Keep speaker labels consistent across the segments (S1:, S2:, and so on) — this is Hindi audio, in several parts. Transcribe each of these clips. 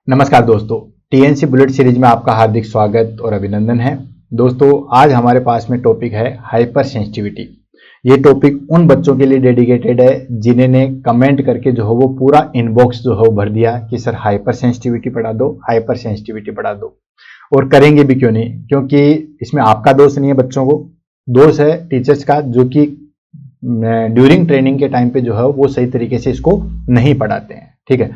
S1: नमस्कार दोस्तों, टीएनसी बुलेट सीरीज में आपका हार्दिक स्वागत और अभिनंदन है। दोस्तों, आज हमारे पास में टॉपिक है हाइपर सेंसिटिविटी। ये टॉपिक उन बच्चों के लिए डेडिकेटेड है जिन्होंने कमेंट करके जो है वो पूरा इनबॉक्स जो है भर दिया कि सर हाइपर सेंसिटिविटी पढ़ा दो, हाइपर सेंसिटिविटी पढ़ा दो। और करेंगे भी क्यों नहीं, क्योंकि इसमें आपका दोष नहीं है, बच्चों को दोष है टीचर्स का, जो कि ड्यूरिंग ट्रेनिंग के टाइम पे जो है वो सही तरीके से इसको नहीं पढ़ाते हैं। ठीक है,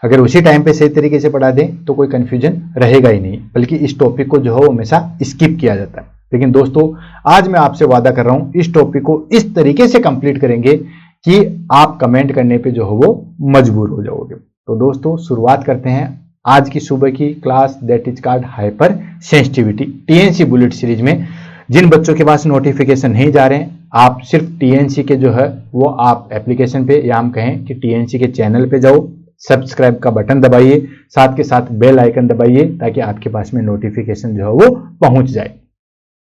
S1: अगर उसी टाइम पे सही तरीके से पढ़ा दें तो कोई कंफ्यूजन रहेगा ही नहीं, बल्कि इस टॉपिक को जो है वो हमेशा स्किप किया जाता है। लेकिन दोस्तों, आज मैं आपसे वादा कर रहा हूं, इस टॉपिक को इस तरीके से कंप्लीट करेंगे कि आप कमेंट करने पे जो है वो मजबूर हो जाओगे। तो दोस्तों, शुरुआत करते हैं आज की सुबह की class, that is called hyper sensitivity TNC bullet series में। जिन बच्चों के पास नोटिफिकेशन नहीं जा रहे हैं, आप सिर्फ टीएनसी के जो है वो आप एप्लीकेशन पे, या हम कहें कि टीएनसी के चैनल पे जाओ, सब्सक्राइब का बटन दबाइए, साथ के साथ बेल आइकन दबाइए ताकि आपके पास में नोटिफिकेशन जो है वो पहुंच जाए।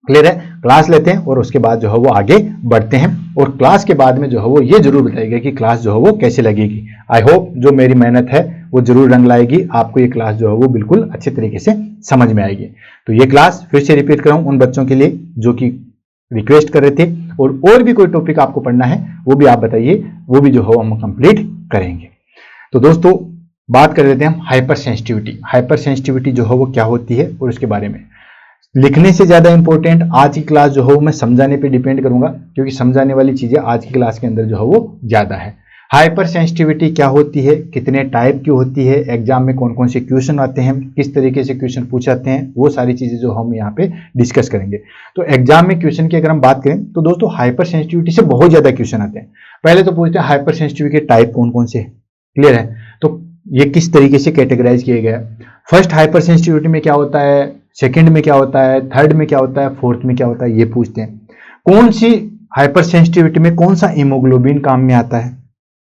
S1: क्लियर है? क्लास लेते हैं और उसके बाद जो है वो आगे बढ़ते हैं। और क्लास के बाद में जो है वो ये जरूर बताइएगा कि क्लास जो है वो कैसे लगेगी। आई होप जो मेरी मेहनत है वो जरूर रंग लाएगी, आपको ये क्लास जो है वो बिल्कुल अच्छे तरीके से समझ में आएगी। तो ये क्लास फिर से रिपीट कराऊं उन बच्चों के लिए जो कि रिक्वेस्ट कर रहे थे, और भी कोई टॉपिक आपको पढ़ना है वो भी आप बताइए, वो भी जो है हम कंप्लीट करेंगे। तो दोस्तों, बात कर लेते हैं हम हाइपर सेंसिटिविटी। हाइपर सेंसिटिविटी जो है वो क्या होती है और उसके बारे में लिखने से ज्यादा इंपॉर्टेंट आज की क्लास जो है वो मैं समझाने पे डिपेंड करूंगा, क्योंकि समझाने वाली चीजें आज की क्लास के अंदर जो है वो ज्यादा है। हाइपर सेंसिटिविटी क्या होती है, कितने टाइप की होती है, एग्जाम में कौन कौन से क्वेश्चन आते हैं, किस तरीके से क्वेश्चन पूछाते हैं, वो सारी चीजें जो हम यहाँ पे डिस्कस करेंगे। तो एग्जाम में क्वेश्चन की अगर हम बात करें तो दोस्तों, हाइपर सेंसिटिविटी से बहुत ज्यादा क्वेश्चन आते हैं। पहले तो पूछते हैं हाइपर सेंसिटिविटी के टाइप कौन कौन से है। क्लियर है? तो ये किस तरीके से कैटेगराइज किया गया है। फर्स्ट हाइपर सेंसिटिविटी में क्या होता है, सेकंड में क्या होता है, थर्ड में क्या होता है, फोर्थ में क्या होता है, ये पूछते हैं। कौन सी हाइपर सेंसिटिविटी में कौन सा हीमोग्लोबिन काम में आता है।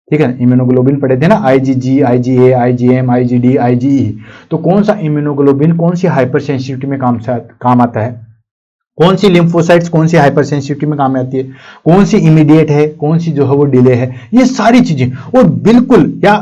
S1: ठीक है, इम्यूनोग्लोबिन पढ़े थे ना, IgG, IgA, IgM, IgD, IgE. तो कौन सा इम्यूनोग्लोबिन कौन सी हाइपर सेंसिटिविटी में काम आता है, कौन सी लिम्फोसाइट्स कौन सी हाइपर सेंसिटिविटी में काम आती है, कौन सी इमीडिएट है, कौन सी जो है वो डिले है, ये सारी चीजें। और बिल्कुल या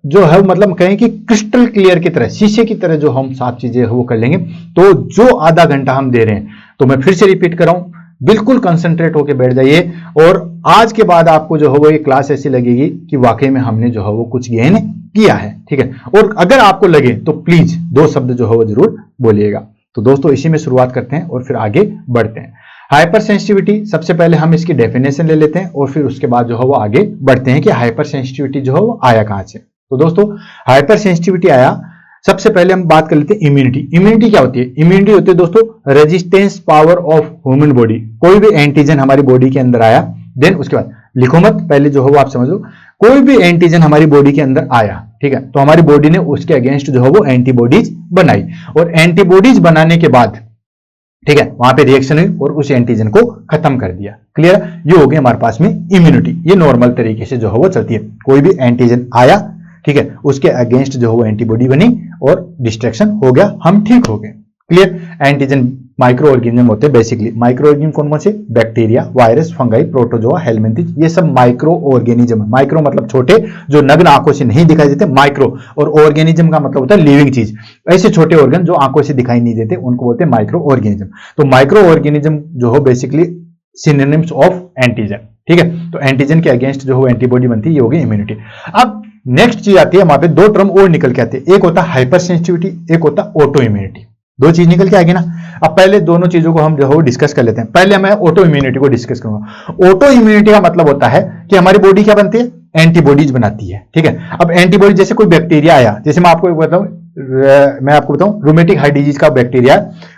S1: जो है मतलब कहें कि क्रिस्टल क्लियर की तरह, शीशे की तरह जो हम साफ चीजें वो कर लेंगे। तो जो आधा घंटा हम दे रहे हैं, तो मैं फिर से रिपीट कर रहा हूं, बिल्कुल कंसंट्रेट होकर बैठ जाइए। और आज के बाद आपको जो है वो ये क्लास ऐसी लगेगी कि वाकई में हमने जो है वो कुछ गेन किया है। ठीक है, और अगर आपको लगे तो प्लीज 2 शब्द जो है वो जरूर बोलिएगा। तो दोस्तों, इसी में शुरुआत करते हैं और फिर आगे बढ़ते हैं। हाइपर सेंसिटिविटी, सबसे पहले हम इसकी डेफिनेशन ले लेते हैं और फिर उसके बाद जो है वो आगे बढ़ते हैं कि हाइपर सेंसिटिविटी जो है वो आया कहां से। तो दोस्तों, हाइपर सेंसिटिविटी आया, सबसे पहले हम बात कर लेते हैं इम्यूनिटी। इम्यूनिटी क्या होती है? इम्यूनिटी होती है दोस्तों resistance power of human body. कोई भी एंटीजन हमारी बॉडी के अंदर आया, देन उसके बाद लिखो मत, पहले जो है वो आप समझ लो, कोई भी एंटीजन हमारी बॉडी के अंदर आया, ठीक है, तो हमारी बॉडी ने उसके अगेंस्ट जो है वो एंटीबॉडीज बनाई, और एंटीबॉडीज बनाने के बाद, ठीक है, वहां पे रिएक्शन हुई और उस एंटीजन को खत्म कर दिया। क्लियर? ये हो गया हमारे पास में इम्यूनिटी। ये नॉर्मल तरीके से जो है वो चलती है। कोई भी एंटीजन आया, ठीक है, उसके अगेंस्ट जो है वो एंटीबॉडी बनी और डिस्ट्रैक्शन हो गया, हम ठीक हो गए। क्लियर? एंटीजन माइक्रो ऑर्गेनिज्म होते हैं बेसिकली। माइक्रो ऑर्गेनिज्म कौन कौन से? Bacteria, virus, fungi, protozoa, helminths, ये सब माइक्रो ऑर्गेनिज्म। माइक्रो मतलब छोटे, जो नग्न आंखों से नहीं दिखाई देते, माइक्रो। और ऑर्गेनिज्म का मतलब होता है लिविंग चीज। ऐसे छोटे ऑर्गन जो आंखों से दिखाई नहीं देते उनको बोलते हैं माइक्रो ऑर्गेनिज्म। तो माइक्रो ऑर्गेनिज्म जो हो बेसिकली सिनोनिम्स ऑफ एंटीजन। ठीक है, तो एंटीजन के अगेंस्ट जो हो एंटीबॉडी बनती है, ये होगी इम्यूनिटी। अब नेक्स्ट चीज आती है, वहां पे 2 टर्म और निकल के आते हैं, एक होता है हाइपर सेंसिटिविटी, एक होता है ऑटो इम्यूनिटी। 2 चीज निकल के आएगी ना। अब पहले दोनों चीजों को हम जो है डिस्कस कर लेते हैं। पहले मैं ऑटो इम्यूनिटी को डिस्कस करूंगा। ऑटो इम्यूनिटी का मतलब होता है कि हमारी बॉडी क्या बनती है? एंटीबॉडीज बनाती है। ठीक है, अब एंटीबॉडी, जैसे कोई बैक्टीरिया आया, जैसे मैं आपको बताऊं रूमेटिक हार्ट डिजीज का bacteria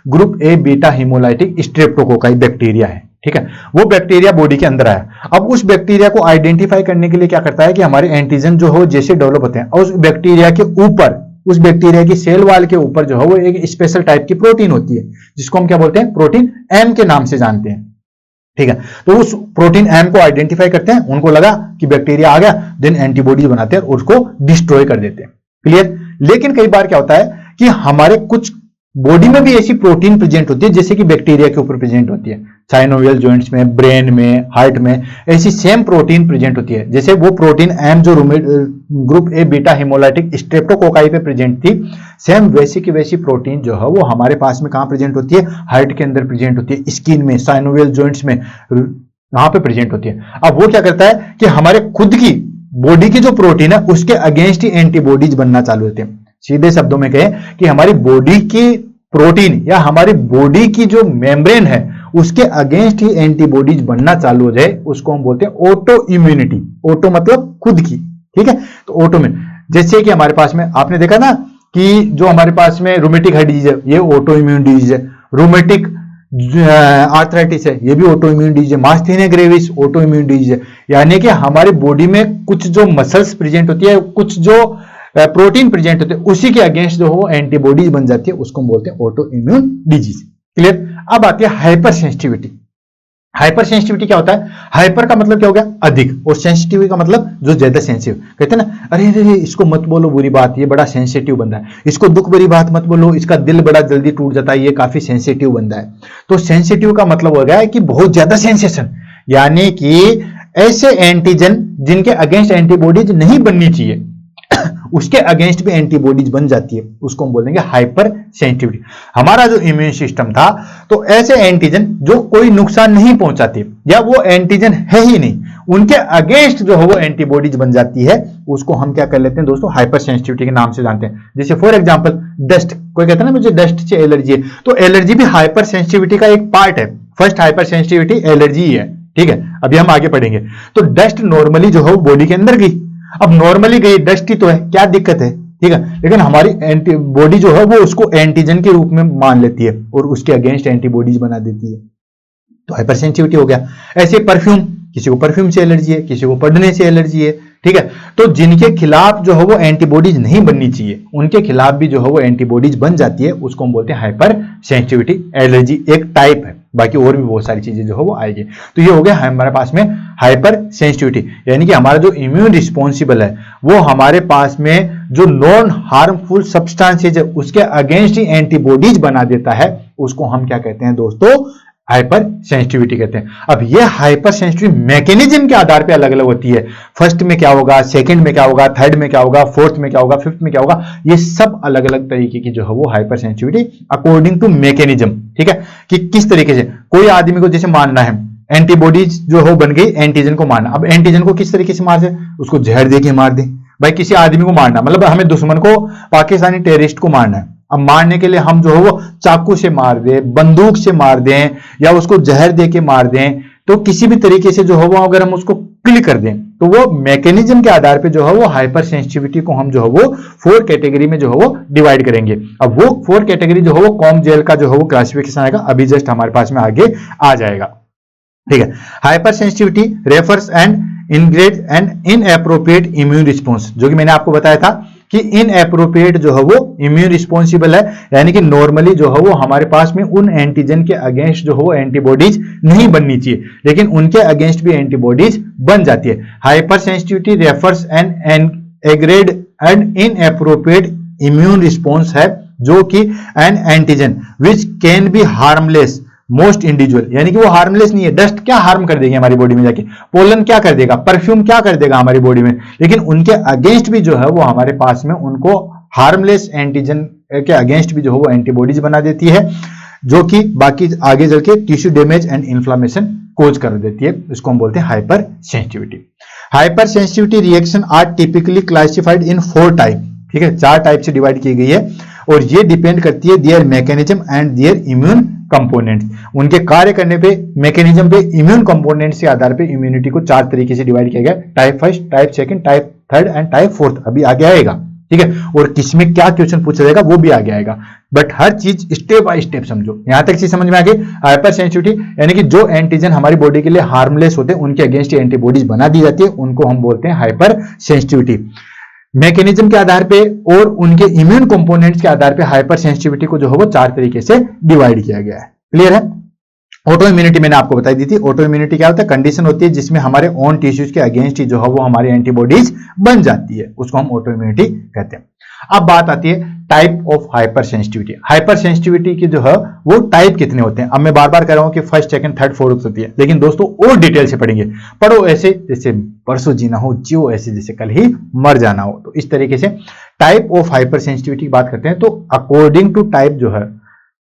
S1: group A beta haemolytic streptococci bacteria है। ठीक है, वो बैक्टीरिया बॉडी के अंदर आया। अब उस बैक्टीरिया को आइडेंटिफाई करने के लिए क्या करता है कि हमारे एंटीजन जो हो जैसे डेवलप होते हैं, और उस बैक्टीरिया के ऊपर, उस बैक्टीरिया की सेल वॉल के ऊपर जो है वो एक स्पेशल टाइप की प्रोटीन होती है, जिसको हम क्या बोलते हैं? प्रोटीन एम के नाम से जानते हैं। ठीक है, तो उस प्रोटीन एम को आइडेंटिफाई करते हैं, उनको लगा कि बैक्टीरिया आ गया, देन एंटीबॉडी बनाते हैं और उसको डिस्ट्रॉय कर देते हैं। क्लियर? लेकिन कई बार क्या होता है कि हमारे कुछ बॉडी में भी ऐसी प्रोटीन प्रेजेंट होती है जैसे कि बैक्टीरिया के ऊपर प्रेजेंट होती है, साइनोवियल जॉइंट्स में, ब्रेन में, हार्ट में ऐसी सेम प्रोटीन प्रेजेंट होती है। जैसे वो प्रोटीन एम जो group A beta haemolytic streptococci पे प्रेजेंट थी, सेम वैसी की वैसी प्रोटीन जो है वो हमारे पास में कहां प्रेजेंट होती है, हार्ट के अंदर प्रेजेंट होती है, स्किन में, साइनोवियल जॉइंट्स में, वहां पे प्रेजेंट होती है। अब वो क्या करता है कि हमारे खुद की बॉडी की जो प्रोटीन है उसके अगेंस्ट ही एंटीबॉडीज बनना चालू होते हैं। सीधे शब्दों में कहें कि हमारी बॉडी की प्रोटीन या हमारी बॉडी की जो मेम्ब्रेन है उसके अगेंस्ट ही एंटीबॉडीज बनना चालू हो जाए, उसको हम बोलते हैं ऑटो इम्यूनिटी। ऑटो मतलब खुद की, ठीक है। तो ऑटो में जैसे कि हमारे पास में आपने देखा ना कि जो हमारे पास में रूमेटिक हार्ट डिजीज है ये ऑटो इम्यून डिजीज है, रूमेटिक आर्थराइटिस है ये भी ऑटो इम्यून डिजीज है, मास्थेनिया ग्रेविस ऑटो इम्यून डिजीज है। यानी कि हमारी बॉडी में कुछ जो मसल्स प्रेजेंट होती है, कुछ जो प्रोटीन प्रेजेंट होते हैं, उसी के अगेंस्ट जो वो एंटीबॉडीज बन जाती है, उसको हम बोलते हैं ऑटो इम्यून डिजीज। क्लियर। अब आती है हाइपर सेंसिटिविटी। हाइपर सेंसिटिविटी क्या होता है? हाइपर का मतलब क्या हो गया, अधिक, और सेंसिटिव का मतलब जो ज्यादा सेंसिटिव। कहते हैं ना, अरे अरे इसको मत बोलो बुरी बात, ये बड़ा सेंसिटिव बंदा है, इसको दुख भरी बात मत बोलो, इसका दिल बड़ा जल्दी टूट जाता है, ये काफी सेंसिटिव बंदा है। तो सेंसिटिव का मतलब हो गया है कि बहुत ज्यादा सेंसेशन, यानी कि ऐसे एंटीजन जिनके अगेंस्ट एंटीबॉडीज नहीं बननी चाहिए उसके अगेंस्ट भी एंटीबॉडीज बन जाती है, उसको हम बोल देंगे हाइपर सेंसिटिविटी। हमारा जो इम्यून सिस्टम था, तो ऐसे एंटीजन जो कोई नुकसान नहीं पहुंचाते या वो एंटीजन है ही नहीं, उनके अगेंस्ट जो है वो एंटीबॉडीज बन जाती है, उसको हम क्या कर लेते हैं दोस्तों, हाइपर सेंसिटिविटी के नाम से जानते हैं। जैसे फॉर एग्जांपल डस्ट, कोई कहता है ना मुझे डस्ट से एलर्जी है, तो एलर्जी भी हाइपर सेंसिटिविटी का एक पार्ट है। फर्स्ट हाइपर सेंसिटिविटी एलर्जी है, ठीक है। अभी हम आगे पढ़ेंगे। तो डस्ट नॉर्मली जो है वो बॉडी के अंदर गई, अब नॉर्मली गई, डस्ट ही तो है, क्या दिक्कत है, ठीक है। लेकिन हमारी एंटीबॉडी जो है वो उसको एंटीजन के रूप में मान लेती है और उसके अगेंस्ट एंटीबॉडीज बना देती है, तो हाइपर सेंसिटिविटी हो गया। ऐसे परफ्यूम, किसी को परफ्यूम से एलर्जी है, किसी को पढ़ने से एलर्जी है, ठीक है। तो जिनके खिलाफ जो है वो एंटीबॉडीज नहीं बननी चाहिए, उनके खिलाफ भी जो है वो एंटीबॉडीज बन जाती है, उसको हम बोलते हैं हाइपर सेंसिटिविटी। एलर्जी एक टाइप है, बाकी और भी बहुत सारी चीजें जो है वो आएगी। तो ये हो गया हमारे पास में हाइपर सेंसिटिविटी, यानी कि हमारा जो इम्यून रिस्पॉन्सिबल है वो हमारे पास में जो नॉन हार्मफुल सब्सटेंसेज है उसके अगेंस्ट ही एंटीबॉडीज बना देता है, उसको हम क्या कहते हैं दोस्तों, हाइपर सेंसिटिविटी कहते हैं। अब ये हाइपर सेंसिटिव मैकेनिज्म के आधार पे अलग अलग होती है। फर्स्ट में क्या होगा, सेकंड में क्या होगा, थर्ड में क्या होगा, फोर्थ में क्या होगा, फिफ्थ में क्या होगा, ये सब अलग अलग तरीके की जो है वो hyper sensitivity according to mechanism, ठीक है। कि किस तरीके से कोई आदमी को जैसे मारना है, एंटीबॉडीज जो हो बन गई, एंटीजन को मारना। अब एंटीजन को किस तरीके से मार दे, उसको जहर दे के मार दे। भाई किसी आदमी को मारना मतलब हमें दुश्मन को, पाकिस्तानी टेररिस्ट को मारना है, अब मारने के लिए हम जो है वो चाकू से मार दें, बंदूक से मार दें या उसको जहर दे के मार दें, तो किसी भी तरीके से जो है वो अगर हम उसको किल कर दें, तो वो मैकेनिज्म के आधार पे जो है वो हाइपर सेंसिटिविटी को हम जो है वो 4 कैटेगरी में जो है वो डिवाइड करेंगे। अब वो 4 कैटेगरी जो है वो कॉम जेल का जो है वो क्लासिफिकेशन आएगा, अभी जस्ट हमारे पास में आगे आ जाएगा, ठीक है। Hyper sensitivity refers and ingrained and inappropriate immune response, जो कि मैंने आपको बताया था कि इनएप्रोप्रिएट जो है वो इम्यून रिस्पॉन्सिबल है, यानी कि नॉर्मली जो है वो हमारे पास में उन एंटीजन के अगेंस्ट जो है वो एंटीबॉडीज नहीं बननी चाहिए, लेकिन उनके अगेंस्ट भी एंटीबॉडीज बन जाती है। Hyper sensitivity refers an agreed and inappropriate immune response है, जो कि an antigen which can be harmless most individual, यानी कि वो हार्मलेस नहीं है। डस्ट क्या हार्म कर देगी हमारी बॉडी में जाके, पोलन क्या कर देगा, परफ्यूम क्या कर देगा हमारी बॉडी में, लेकिन उनके अगेंस्ट भी जो है वो हमारे पास में उनको हार्मलेस एंटीजन के अगेंस्ट भी जो है वो एंटीबॉडीज बना देती है, जो कि बाकी आगे चल के tissue damage and inflammation cause कर देती है, इसको हम बोलते हैं hyper sensitivity. Hyper sensitivity reaction are typically classified in 4 type, ठीक है, 4 टाइप से डिवाइड की गई है, और ये डिपेंड करती है their mechanism and their immune components, उनके कार्य करने पे, मैकेनिज्म पे, इम्यून कंपोनेंट्स के आधार पे इम्यूनिटी को 4 तरीके से डिवाइड किया गया, type first, type second, type third and type fourth, अभी आगे आएगा, ठीक है। और किसमें क्या क्वेश्चन पूछा जाएगा वो भी आगे आएगा, बट हर चीज स्टेप बाय स्टेप समझो। यहां तक चीज समझ में आ गई। हाइपर सेंसिटिविटी यानी कि जो एंटीजन हमारी बॉडी के लिए हार्मलेस होते हैं उनके अगेंस्ट एंटीबॉडीज बना दी जाती है, उनको हम बोलते हैं हाइपर सेंसिटिविटी। मैकेनिज्म के आधार पे और उनके इम्यून कंपोनेंट्स के आधार पे हाइपर सेंसिटिविटी को जो है वो 4 तरीके से डिवाइड किया गया है। क्लियर है। ऑटो इम्यूनिटी मैंने आपको बताई दी थी। ऑटो इम्यूनिटी क्या होता है? कंडीशन होती है जिसमें हमारे ओन टिश्यूज के अगेंस्ट ही जो है वो हमारी एंटीबॉडीज बन जाती है, उसको हम ऑटो इम्यूनिटी कहते हैं। अब बात आती है type of hyper sensitivity. Hyper sensitivity की जो है वो टाइप कितने होते हैं? अब मैं बार बार कह रहा हूं कि फर्स्ट, सेकंड, थर्ड, फोर्थ होती है, लेकिन दोस्तों और डिटेल से पढ़ेंगे। पढ़ो ऐसे जैसे परसों जीना हो, जियो ऐसे जैसे कल ही मर जाना हो। तो इस तरीके से टाइप ऑफ हाइपर सेंसिटिविटी की बात करते हैं। तो अकॉर्डिंग टू टाइप जो है,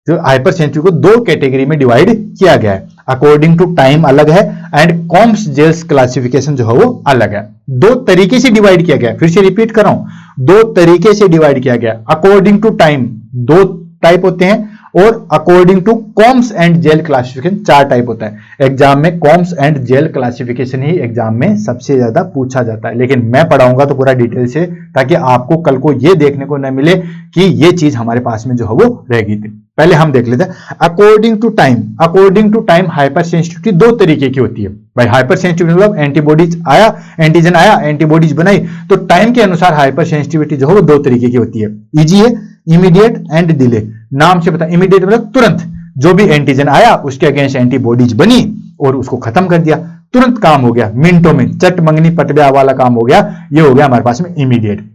S1: जो हाइपर सेंसिटिविटी को दो कैटेगरी में डिवाइड किया गया है। अकॉर्डिंग टू टाइम अलग है एंड कॉम्स जेल्स क्लासिफिकेशन जो है वो अलग है। दो तरीके से डिवाइड किया गया, फिर से रिपीट कर रहा हूं, दो तरीके से डिवाइड किया गया। अकॉर्डिंग टू टाइम दो टाइप होते हैं और according to Coombs and Gell classification चार टाइप होता है। एग्जाम में कॉम्स एंड जेल क्लासिफिकेशन ही एग्जाम में सबसे ज्यादा पूछा जाता है, लेकिन मैं पढ़ाऊंगा तो पूरा डिटेल से, ताकि आपको कल को ये देखने को न मिले कि ये चीज हमारे पास में जो है वो रह गई थी। पहले हम देख लेते हैं according to time. According to time hyper sensitivity दो तरीके की होती है भाई। हाइपर सेंसिटिविटी मतलब एंटीबॉडीज आया, एंटीजन आया, एंटीबॉडीज बनाई, तो टाइम के अनुसार हाइपर सेंसिटिविटी जो है वो दो तरीके की होती है। इजी है, इमीडिएट एंड डिले। नाम से पता, इमीडिएट मतलब तुरंत, जो भी एंटीजन आया उसके अगेंस्ट एंटीबॉडीज बनी और उसको खत्म कर दिया, तुरंत काम हो गया, मिनटों में, चट मंगनी पट ब्याह वाला काम हो गया, ये हो गया हमारे पास में इमीडिएट।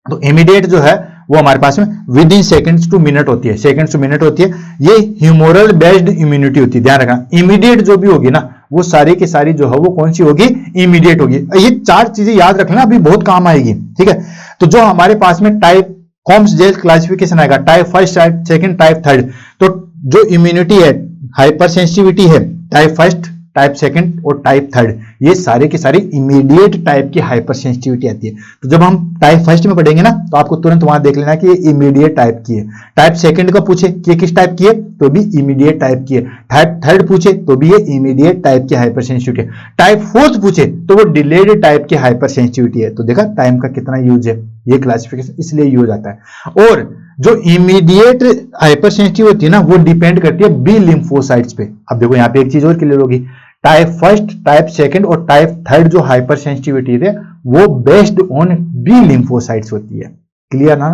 S1: तो इमीडिएट जो है वो हमारे पास में with in seconds to minute होती है, सेकंड्स टू मिनट होती है। ये ह्यूमोरल बेस्ड इम्यूनिटी होती है, ध्यान रखना। इमीडिएट जो भी होगी ना वो सारी की सारी जो है वो कौन सी होगी? इमीडिएट होगी। ये चार चीजें याद रखना, अभी बहुत काम आएगी, ठीक है। तो जो हमारे पास में टाइप कॉम्स जेल क्लासिफिकेशन आएगा, type first, type second, type third. तो जो इम्यूनिटी है, हाइपर सेंसिटिविटी है, टाइप फर्स्ट, टाइप सेकंड और टाइप थर्ड, ये सारे के सारे इमीडिएट टाइप की हाइपर सेंसिटिविटी आती है। तो जब हम टाइप फर्स्ट में पढ़ेंगे ना तो आपको तुरंत वहां देख लेना कि ये इमीडिएट टाइप की है। टाइप सेकंड का पूछे कि किस टाइप की है, तो भी इमीडिएट टाइप की है। टाइप थर्ड पूछे तो भी ये इमीडिएट टाइप की हाइपर सेंसिटिविटी है। टाइप फोर्थ पूछे तो वो डिलेड टाइप की हाइपर सेंसिटिविटी है। तो देखा टाइम का कितना यूज है, ये क्लासिफिकेशन इसलिए यूज आता है। और जो इमीडिएट हाइपर सेंसिटिव होती है ना वो डिपेंड करती है बी लिम्फोसाइट्स पे। अब देखो यहाँ पे एक चीज और क्लियर होगी, टाइप फर्स्ट, टाइप सेकंड और टाइप थर्ड जो हाइपर सेंसिटिविटी है वो बेस्ड ऑन बी लिम्फोसाइट्स होती है। क्लियर ना?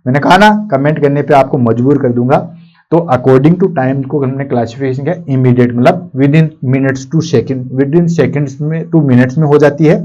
S1: मैंने कहा ना कमेंट करने पे आपको मजबूर कर दूंगा। तो अकॉर्डिंग टू टाइम को हमने क्लासिफिकेशन किया, इमीडिएट मतलब within minutes to second, within seconds में टू मिनट्स में हो जाती है।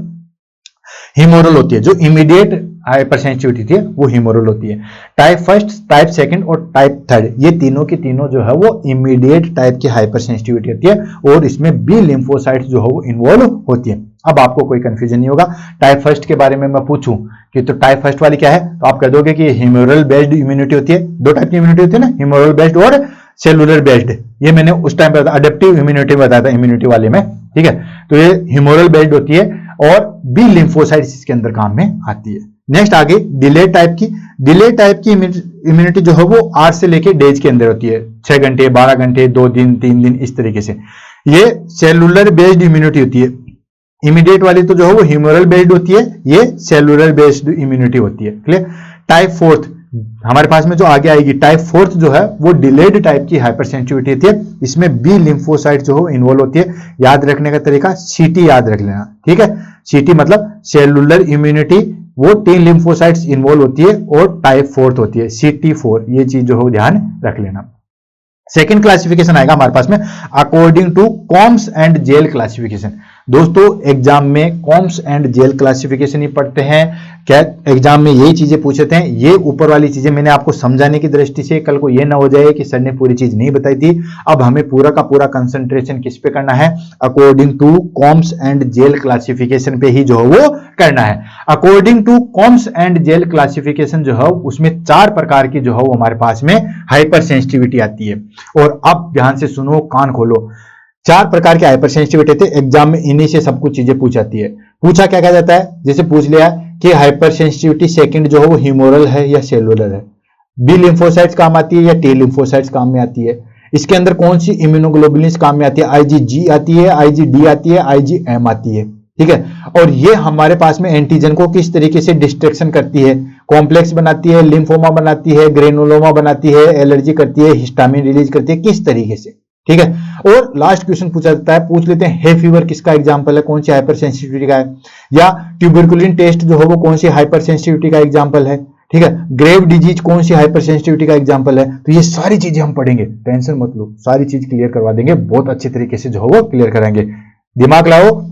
S1: हीमोरल होती है, जो इमीडिएट हाइपर सेंसिटिविटी थी वो हीमोरल होती है। टाइप फर्स्ट, टाइप सेकंड और टाइप थर्ड ये तीनों की तीनों जो है वो इमीडिएट टाइप की हाइपर सेंसिटिविटी होती है और इसमें बी लिम्फोसाइट्स जो है वो इन्वॉल्व होती है। अब आपको कोई कंफ्यूजन नहीं होगा। टाइप फर्स्ट के बारे में मैं पूछूं कि तो टाइप फर्स्ट वाली क्या है, तो आप कह दोगे कि हीमोरल बेस्ड इम्यूनिटी होती है। दो टाइप की इम्यूनिटी होती है ना, हीमोरल बेस्ड और सेलुलर बेस्ड। ये मैंने उस टाइम पे अडेप्टिव इम्यूनिटी बताया था इम्यूनिटी वाले में, ठीक है। तो ये हीमोरल बेस्ड होती है और बी लिम्फोसाइट्स इसके अंदर काम में आती है। नेक्स्ट आगे डिले टाइप की। डिले टाइप की इम्यूनिटी जो है वो 8 से लेके डेज के अंदर होती है, 6 घंटे, 12 घंटे, 2 दिन, 3 दिन, इस तरीके से। ये सेलुलर बेस्ड इम्यूनिटी होती है। इमीडिएट वाली तो जो है वो ह्यूमरल बेस्ड होती है, ये सेलुलर बेस्ड इम्यूनिटी होती है। क्लियर? टाइप फोर्थ हमारे पास में जो आगे आएगी, टाइप फोर्थ जो है वो डिलेड टाइप की हाइपर सेंसिटिविटी होती है। इसमें बी लिम्फोसाइट जो है इन्वॉल्व होती है। याद रखने का तरीका सीटी याद रख लेना, ठीक है। सीटी मतलब सेलुलर इम्यूनिटी, वो 3 लिम्फोसाइट्स इन्वॉल्व होती है और टाइप फोर्थ होती है CT4। ये चीज जो है ध्यान रख लेना। सेकेंड क्लासिफिकेशन आएगा हमारे पास में according to Coombs and Gell classification. दोस्तों एग्जाम में कॉम्स एंड जेल क्लासिफिकेशन ही पढ़ते हैं क्या? एग्जाम में यही चीजें पूछते हैं। ये ऊपर वाली चीजें मैंने आपको समझाने की दृष्टि से, कल को ये ना हो जाए कि सर ने पूरी चीज नहीं बताई थी। अब हमें पूरा का पूरा कंसंट्रेशन किस पे करना है? According to Coombs and Gell classification पे ही जो है वो करना है। According to Coombs and Gell classification जो है उसमें 4 प्रकार की जो है वो हमारे पास में हाइपर सेंसिटिविटी आती है। और अब ध्यान से सुनो, कान खोलो। 4 प्रकार के हाइपर सेंसिटिविटी थे। एग्जाम में इन्हीं से सब कुछ चीजें पूछ जाती है। पूछा क्या जाता है, जैसे पूछ लिया कि हाइपर सेंसिटिविटी सेकंड जो है वो ह्यूमोरल है या सेलुलर है, बी लिम्फोसाइट्स काम आती है या टी लिम्फोसाइट्स काम में आती है, इसके अंदर कौन सी इम्यूनोग्लोबुलिन्स काम में आती है, IgG आती है, IgD आती है, IgM आती है, ठीक है। और ये हमारे पास में एंटीजन को किस तरीके से डिस्ट्रैक्शन करती है, कॉम्प्लेक्स बनाती है, लिम्फोमा बनाती है, ग्रेनुलोमा बनाती है, एलर्जी करती है, हिस्टामिन रिलीज करती है, किस तरीके से, ठीक है। और लास्ट क्वेश्चन पूछा जाता है, पूछ लेते हैं हे फीवर किसका एग्जांपल है, कौन सी हाइपर सेंसिटिविटी का है, या ट्यूबरकुलिन टेस्ट जो है वो कौन सी हाइपर सेंसिटिविटी का एग्जांपल है, ठीक है। ग्रेव डिजीज कौन सी हाइपर सेंसिटिविटी का एग्जांपल है, तो ये सारी चीजें हम पढ़ेंगे, टेंशन मत लो, सारी चीज क्लियर करवा देंगे, बहुत अच्छे तरीके से जो है वो क्लियर कराएंगे। दिमाग लाओ।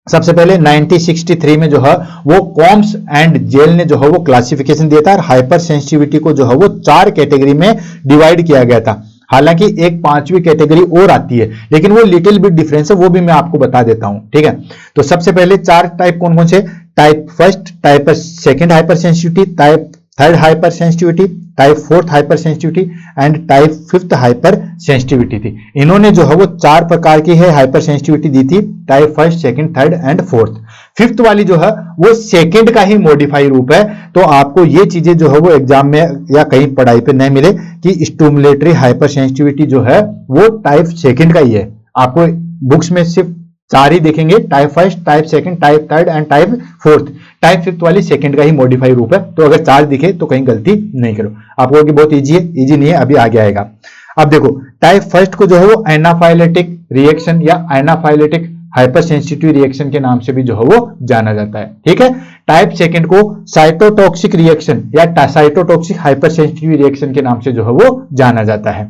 S1: सबसे पहले 1963 में जो है वो कॉम्स एंड जेल ने जो है वो क्लासिफिकेशन दिया था, और हाइपर सेंसिटिविटी को जो है वो 4 कैटेगरी में डिवाइड किया गया था। हालांकि एक 5वीं कैटेगरी और आती है, लेकिन वो लिटिल बिट डिफरेंस है, वो भी मैं आपको बता देता हूं, ठीक है। तो सबसे पहले 4 टाइप कौन कौन से, type first, type second hyper sensitivity, type third hyper sensitivity, type fourth hyper sensitivity and type fifth hyper sensitivity थी। इन्होंने जो है वो 4 प्रकार की है हाइपर सेंसिटिविटी दी थी, type first, second, third and fourth. Fifth वाली जो है वो सेकंड का ही मॉडिफाई रूप है। तो आपको ये चीजें जो है वो एग्जाम में या कहीं पढ़ाई पे नहीं मिले कि स्टिमुलेटरी हाइपर सेंसिटिविटी जो है वो टाइप सेकंड का ही है। आपको बुक्स में सिर्फ 4 ही देखेंगे, type first, type second, type third and type fourth. Type fifth वाली सेकंड का ही मॉडिफाई रूप है। तो अगर 4 दिखे तो कहीं गलती नहीं करो। आप कहोगे बहुत इजी है, इजी नहीं है, अभी आगे आएगा। अब देखो, टाइप फर्स्ट को जो है वो एनाफाइलेटिक रिएक्शन या एनाफाइलेटिक हाइपर सेंसिटिव रिएक्शन के नाम से भी जो है वो जाना जाता है, ठीक है। टाइप सेकंड को साइटोटॉक्सिक रिएक्शन या साइटोटॉक्सिक हाइपर सेंसिटिव रिएक्शन के नाम से जो है वो जाना जाता है,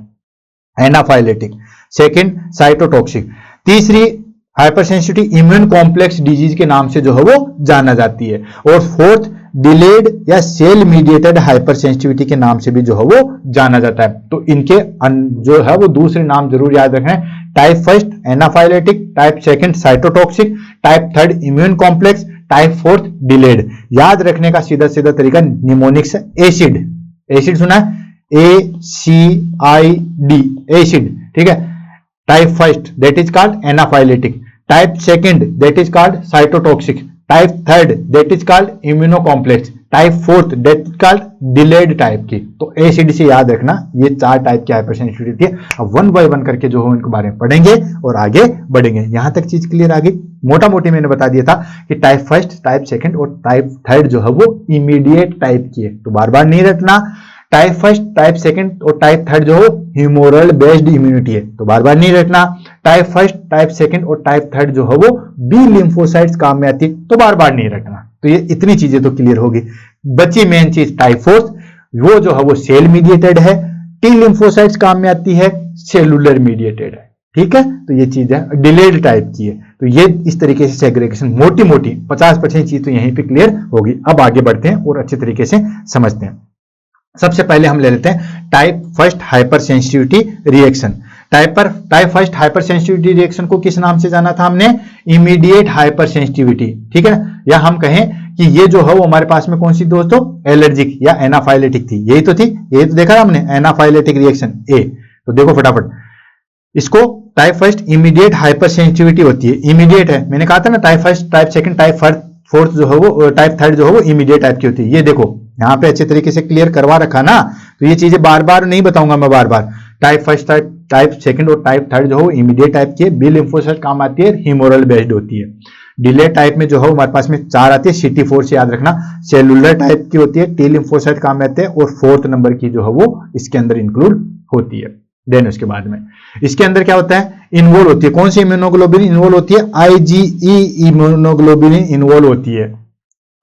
S1: एनाफाइलेटिक। Second cytotoxic. तीसरी hypersensitive immune complex disease के नाम से जो है वो जाना जाती है। और फोर्थ डिलेड या सेल मीडिएटेड हाइपर सेंसिटिविटी के नाम से भी जो है वो जाना जाता है। तो इनके जो है वो दूसरे नाम जरूर याद रखना है, type first anaphylactic, type second cytotoxic, type third immune complex, type fourth delayed. याद रखने का सीधा सीधा तरीका निमोनिक्स है। एसिड, एसिड सुना है, ACID, एसिड, ठीक है। Type first that is called anaphylactic, type second that is called cytotoxic, type third that is called immunocomplex, type fourth that is called delayed type की। तो एसिड से याद रखना, ये 4 टाइप की हाइपर सेंसिटिविटी है। अब 1 बाय 1 करके जो है इनके बारे में पढ़ेंगे और आगे बढ़ेंगे। यहां तक चीज क्लियर आ गई। मोटा मोटी मैंने बता दिया था कि टाइप फर्स्ट, टाइप सेकंड और टाइप थर्ड जो है वो इमीडिएट टाइप की है, तो बार बार नहीं रटना। टाइप फर्स्ट, टाइप सेकंड और टाइप थर्ड जो हो ह्यूमोरल बेस्ड इम्यूनिटी है, तो बार बार नहीं रटना। टाइप फर्स्ट, टाइप सेकंड और टाइप थर्ड जो है वो बी लिम्फोसाइट्स काम में आती है, तो बार बार नहीं रटना। तो ये इतनी चीजें तो क्लियर होगी। बची मेन चीज टाइप फोर्थ, वो जो है वो सेल मीडिएटेड है, टी लिम्फोसाइट्स काम में आती है, सेलुलर मीडिएटेड है, ठीक है। तो ये चीज है डिलेड टाइप की है। तो ये इस तरीके से सेग्रीगेशन मोटी मोटी 50% चीज तो यहीं पे क्लियर होगी। अब आगे बढ़ते हैं और अच्छे तरीके से समझते हैं। सबसे पहले हम ले लेते हैं type first hyper sensitivity reaction. Type first hyper sensitivity reaction को किस नाम से जाना था हमने, इमीडिएट हाइपर सेंसिटिविटी, ठीक है। या हम कहें कि ये जो है वो हमारे पास में कौन सी दोस्तों, एलर्जिक या एनाफाइलेटिक थी, यही तो थी, यही तो देखा हमने, एनाफाइलेटिक रिएक्शन ए। तो देखो फटाफट, इसको type first immediate hyper sensitivity होती है, इमीडिएट है, मैंने कहा था ना। Type first, type second, type fourth जो है वो, टाइप थर्ड जो है वो इमीडिएट टाइप की होती है। ये देखो यहां पे अच्छे तरीके से क्लियर करवा रखा ना, तो ये चीजें बार बार नहीं बताऊंगा मैं बार बार। टाइप फर्स्ट, टाइप सेकंड और टाइप थर्ड जो है इमीडिएट टाइप की है, बी लिम्फोसाइट काम आती है, ह्यूमोरल बेस्ड होती है। डिले टाइप में जो है हमारे पास में 4 आती है, CT4 से याद रखना। सेलुलर टाइप की होती है, टी लिम्फोसाइट काम आते हैं, और 4th नंबर की जो है वो इसके अंदर इंक्लूड होती है। देन उसके बाद में इसके अंदर क्या होता है, इन्वॉल्व होती है, कौन सी इम्यूनोग्लोबुलिन इन्वॉल्व होती है, IgE इम्यूनोग्लोबुलिन इन्वॉल्व होती है।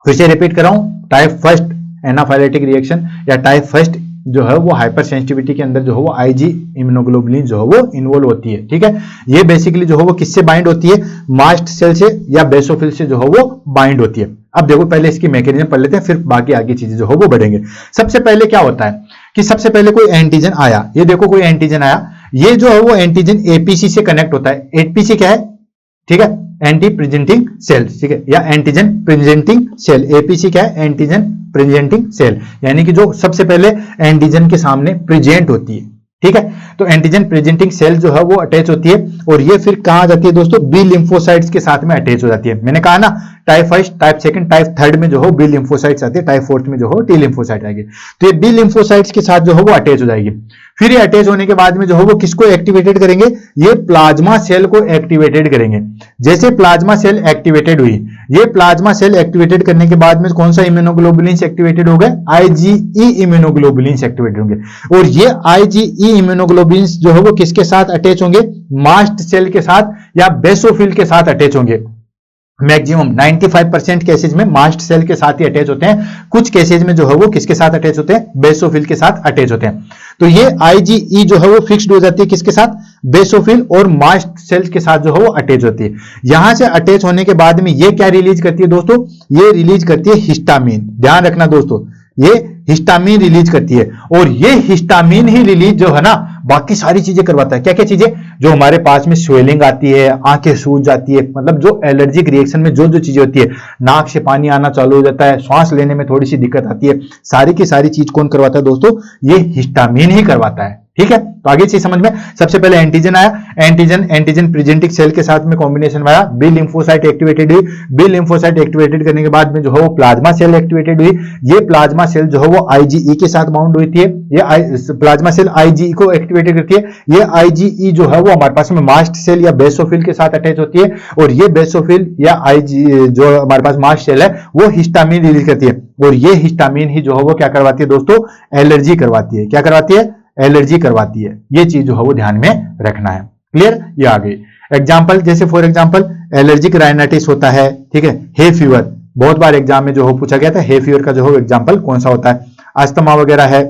S1: फिर से रिपीट कर रहा हूं, टाइप फर्स्ट एनाफाइलेटिक रिएक्शन या टाइप फर्स्ट जो है वो हाइपर सेंसिटिविटी के अंदर जो है वो IG इम्यूनोग्लोबुलिन जो है वो इन्वॉल्व होती है, ठीक है। ये बेसिकली जो है वो किससे बाइंड होती है, मास्ट सेल से या बेसोफिल से जो है वो बाइंड होती है। अब देखो पहले इसकी मैकेनिज्म पढ़ लेते हैं, फिर बाकी आगे चीजें जो है वो बढ़ेंगे। सबसे पहले क्या होता है कि सबसे पहले कोई एंटीजन आया, ये देखो कोई एंटीजन आया, ये जो है वो एंटीजन APC से कनेक्ट होता है। APC क्या है, ठीक है, एंटी प्रेजेंटिंग सेल, ठीक है, या एंटीजन प्रेजेंटिंग सेल। APC क्या है, एंटीजन प्रेजेंटिंग सेल, यानी कि जो सबसे पहले एंटीजन के सामने प्रेजेंट होती है, ठीक है। तो एंटीजन प्रेजेंटिंग सेल जो है वो अटैच होती है, और ये फिर कहां जाती है दोस्तों, बी लिम्फोसाइट्स के साथ में अटैच हो जाती है। मैंने कहा ना, type first, type second, type third में जो हो बी लिम्फोसाइट्स आती है, टाइप फोर्थ में जो हो टी लिम्फोसाइट आएगी। तो ये बी लिम्फोसाइट्स के साथ जो है वो अटैच हो जाएगी। फिर ये अटैच होने के बाद में जो है वो किसको एक्टिवेटेड करेंगे, ये प्लाज्मा सेल को एक्टिवेटेड करेंगे। जैसे प्लाज्मा सेल एक्टिवेटेड हुई, ये प्लाज्मा सेल एक्टिवेटेड करने के बाद में कौन सा इम्यूनोग्लोबुलिन एक्टिवेटेड हो गए, IgE इम्यूनोग्लोबुलिन एक्टिवेटेड होंगे। और ये IgE इम्यूनोग्लोबुलिन जो है वो किसके साथ अटैच होंगे, मास्ट सेल के साथ या बेसोफिल के साथ अटैच होंगे। मैक्सिमम 95% केसेज में मास्ट सेल के साथ ही अटैच होते हैं। कुछ केसेज में जो है वो किसके साथ अटैच होते हैं, बेसोफिल के साथ अटैच होते हैं। तो ये IgE जो है वो फिक्स्ड हो जाती है किसके साथ, बेसोफिल और मास्ट सेल के साथ जो है वो अटैच होती है। यहां से अटैच होने के बाद में ये क्या रिलीज करती है दोस्तों, ये रिलीज करती है हिस्टामिन। ध्यान रखना दोस्तों, ये हिस्टामिन रिलीज करती है और ये हिस्टामिन ही रिलीज जो है ना बाकी सारी चीजें करवाता है। क्या क्या चीजें, जो हमारे पास में स्वेलिंग आती है, आंखें सूज जाती है, मतलब जो एलर्जिक रिएक्शन में जो जो चीजें होती है, नाक से पानी आना चालू हो जाता है, श्वास लेने में थोड़ी सी दिक्कत आती है, सारी की सारी चीज कौन करवाता है दोस्तों, ये हिस्टामिन ही करवाता है। ठीक है, तो आगे चीज समझ में, सबसे पहले एंटीजन आया, एंटीजन प्रेजेंटिंग सेल के साथ में कॉम्बिनेशन आया, बी लिम्फोसाइट एक्टिवेटेड हुई, बी लिम्फोसाइट एक्टिवेटेड करने के बाद में जो है वो प्लाज्मा सेल एक्टिवेटेड हुई। ये प्लाज्मा सेल जो है वो IgE के साथ बाउंड होती है, ये प्लाज्मा सेल IgE को एक्टिवेटेड करती है। ये IgE जो है वो हमारे पास में मास्ट सेल या बेसोफिल के साथ अटैच होती है और ये बेसोफिल या IgE जो हमारे पास मास्ट सेल है वो हिस्टामिन रिलीज करती है और ये हिस्टामिन ही जो है वो क्या करवाती है दोस्तों, एलर्जी करवाती है। क्या करवाती है, एलर्जी करवाती है। ये चीज जो है वो ध्यान में रखना है। क्लियर, ये आ गई एग्जांपल, जैसे फॉर एग्जांपल एलर्जिक राइनाइटिस होता है, ठीक है, हे फीवर, बहुत बार एग्जाम में जो हो पूछा गया था, हे फीवर का जो है एग्जांपल कौन सा होता है, अस्थमा वगैरह है,